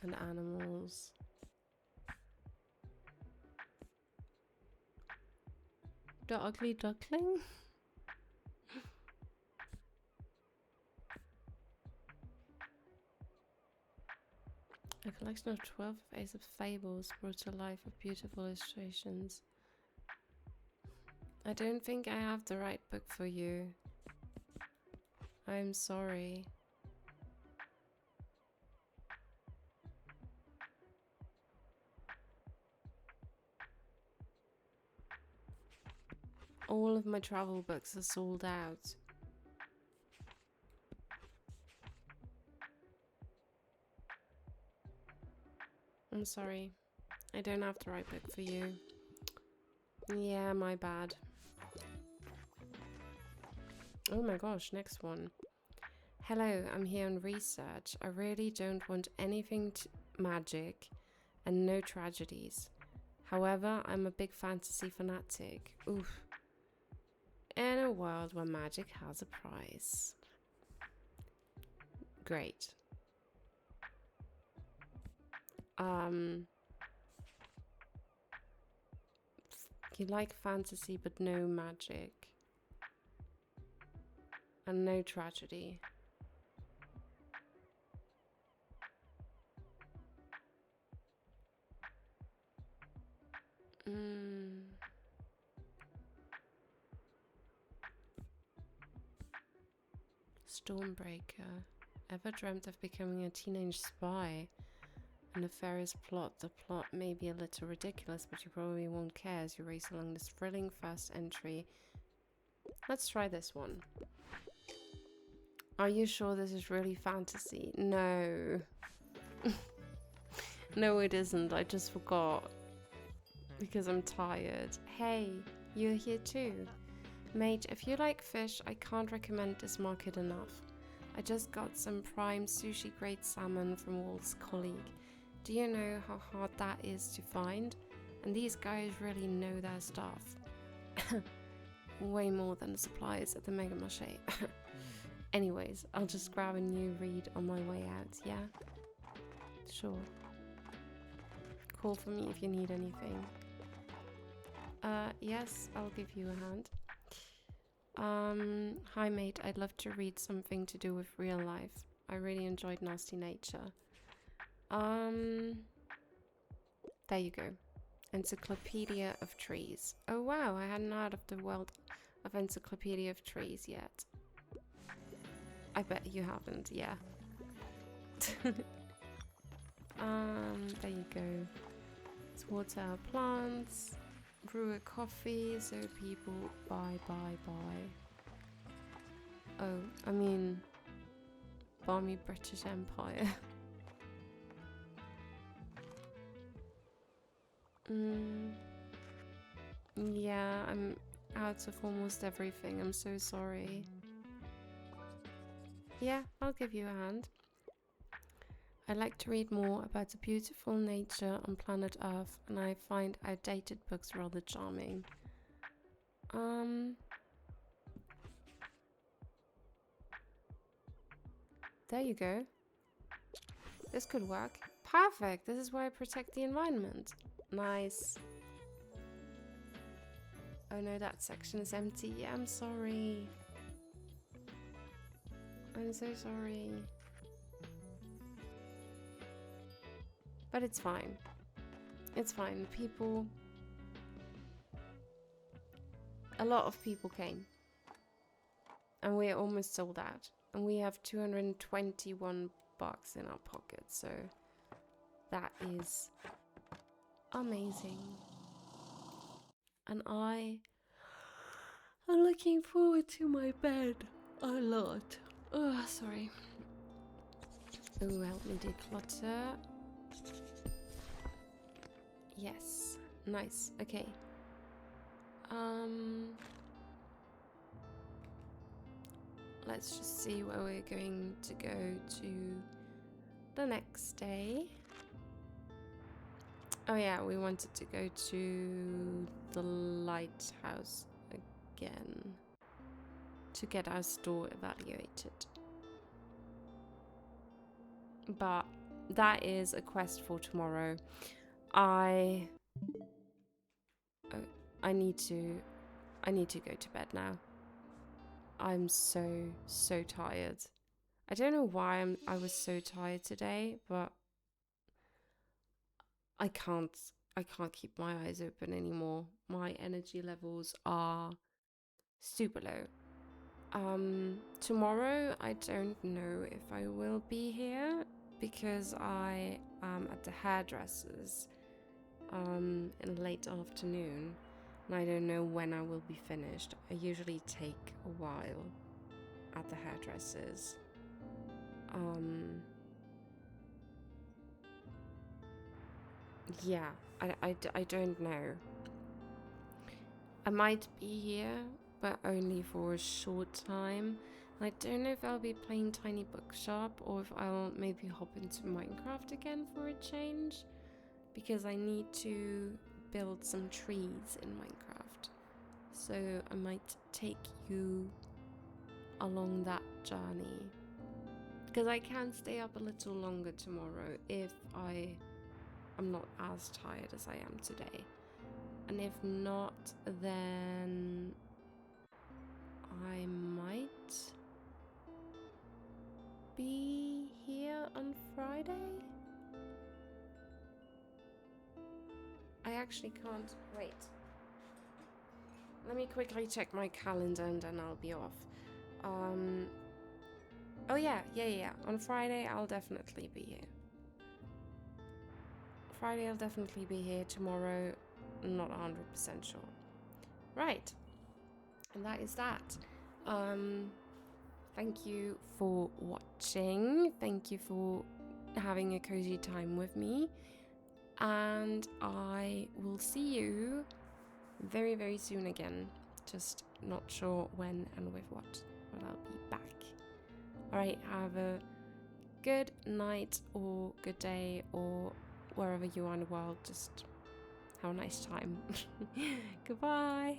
and animals. The ugly duckling? A collection of 12 of Aesop's fables brought to life with beautiful illustrations. I don't think I have the right book for you. I'm sorry. All of my travel books are sold out. I'm sorry. I don't have the right book for you. Yeah, my bad. Oh my gosh, next one. Hello, I'm here on research. I really don't want anything magic and no tragedies. However, I'm a big fantasy fanatic. Oof. In a world where magic has a price. Great. You like fantasy but no magic. And no tragedy. Stormbreaker. Ever dreamt of becoming a teenage spy? A nefarious plot. The plot may be a little ridiculous, but you probably won't care as you race along this thrilling first entry. Let's try this one. Are you sure this is really fantasy? No. No, it isn't. I just forgot. Because I'm tired. Hey, you're here too. Mate, if you like fish, I can't recommend this market enough. I just got some prime sushi grade salmon from Walt's colleague. Do you know how hard that is to find? And these guys really know their stuff. Way more than the suppliers at the Mega Marché. Anyways, I'll just grab a new read on my way out, yeah? Sure. Call for me if you need anything. Yes, I'll give you a hand. Hi mate, I'd love to read something to do with real life. I really enjoyed Nasty Nature. There you go. Encyclopedia of Trees. Oh wow, I hadn't heard of the world of Encyclopedia of Trees yet. I bet you haven't, yeah. There you go. Let's water our plants. Brew a coffee so people buy. Oh, I mean, balmy British Empire. Yeah, I'm out of almost everything. I'm so sorry. Yeah, I'll give you a hand. I like to read more about the beautiful nature on planet Earth, and I find outdated books rather charming. There you go. This could work. Perfect! This is why I protect the environment. Nice. Oh no, that section is empty. Yeah, I'm sorry. I'm so sorry. But it's fine. It's fine. A lot of people came. And we're almost sold out. And we have 221 bucks in our pocket. So that is amazing. And I am looking forward to my bed a lot. Oh, sorry. Oh, help me declutter. Yes. Nice. Okay. Let's just see where we're going to go to the next day. Oh yeah, we wanted to go to the lighthouse again. to get our store evaluated. But that is a quest for tomorrow. I need to go to bed now. I'm so tired. I don't know why I was so tired today, but I can't keep my eyes open anymore. My energy levels are super low. Tomorrow I don't know if I will be here because I am at the hairdresser's in late afternoon, and I don't know when I will be finished. I usually take a while at the hairdresser's. Yeah, I don't know. I might be here, but only for a short time. I don't know if I'll be playing Tiny Bookshop or if I'll maybe hop into Minecraft again for a change, because I need to build some trees in Minecraft. So I might take you along that journey, because I can stay up a little longer tomorrow if I'm not as tired as I am today. And if not, then I might be here on Friday. I actually can't wait. Let me quickly check my calendar and then I'll be off. Oh yeah. On Friday I'll definitely be here. Tomorrow, not 100% sure. Right. And that is that. Thank you for watching. Thank you for having a cozy time with me. And I will see you very, very soon again. Just not sure when and with what, but I'll be back. Alright, have a good night or good day or wherever you are in the world. Just have a nice time. Goodbye.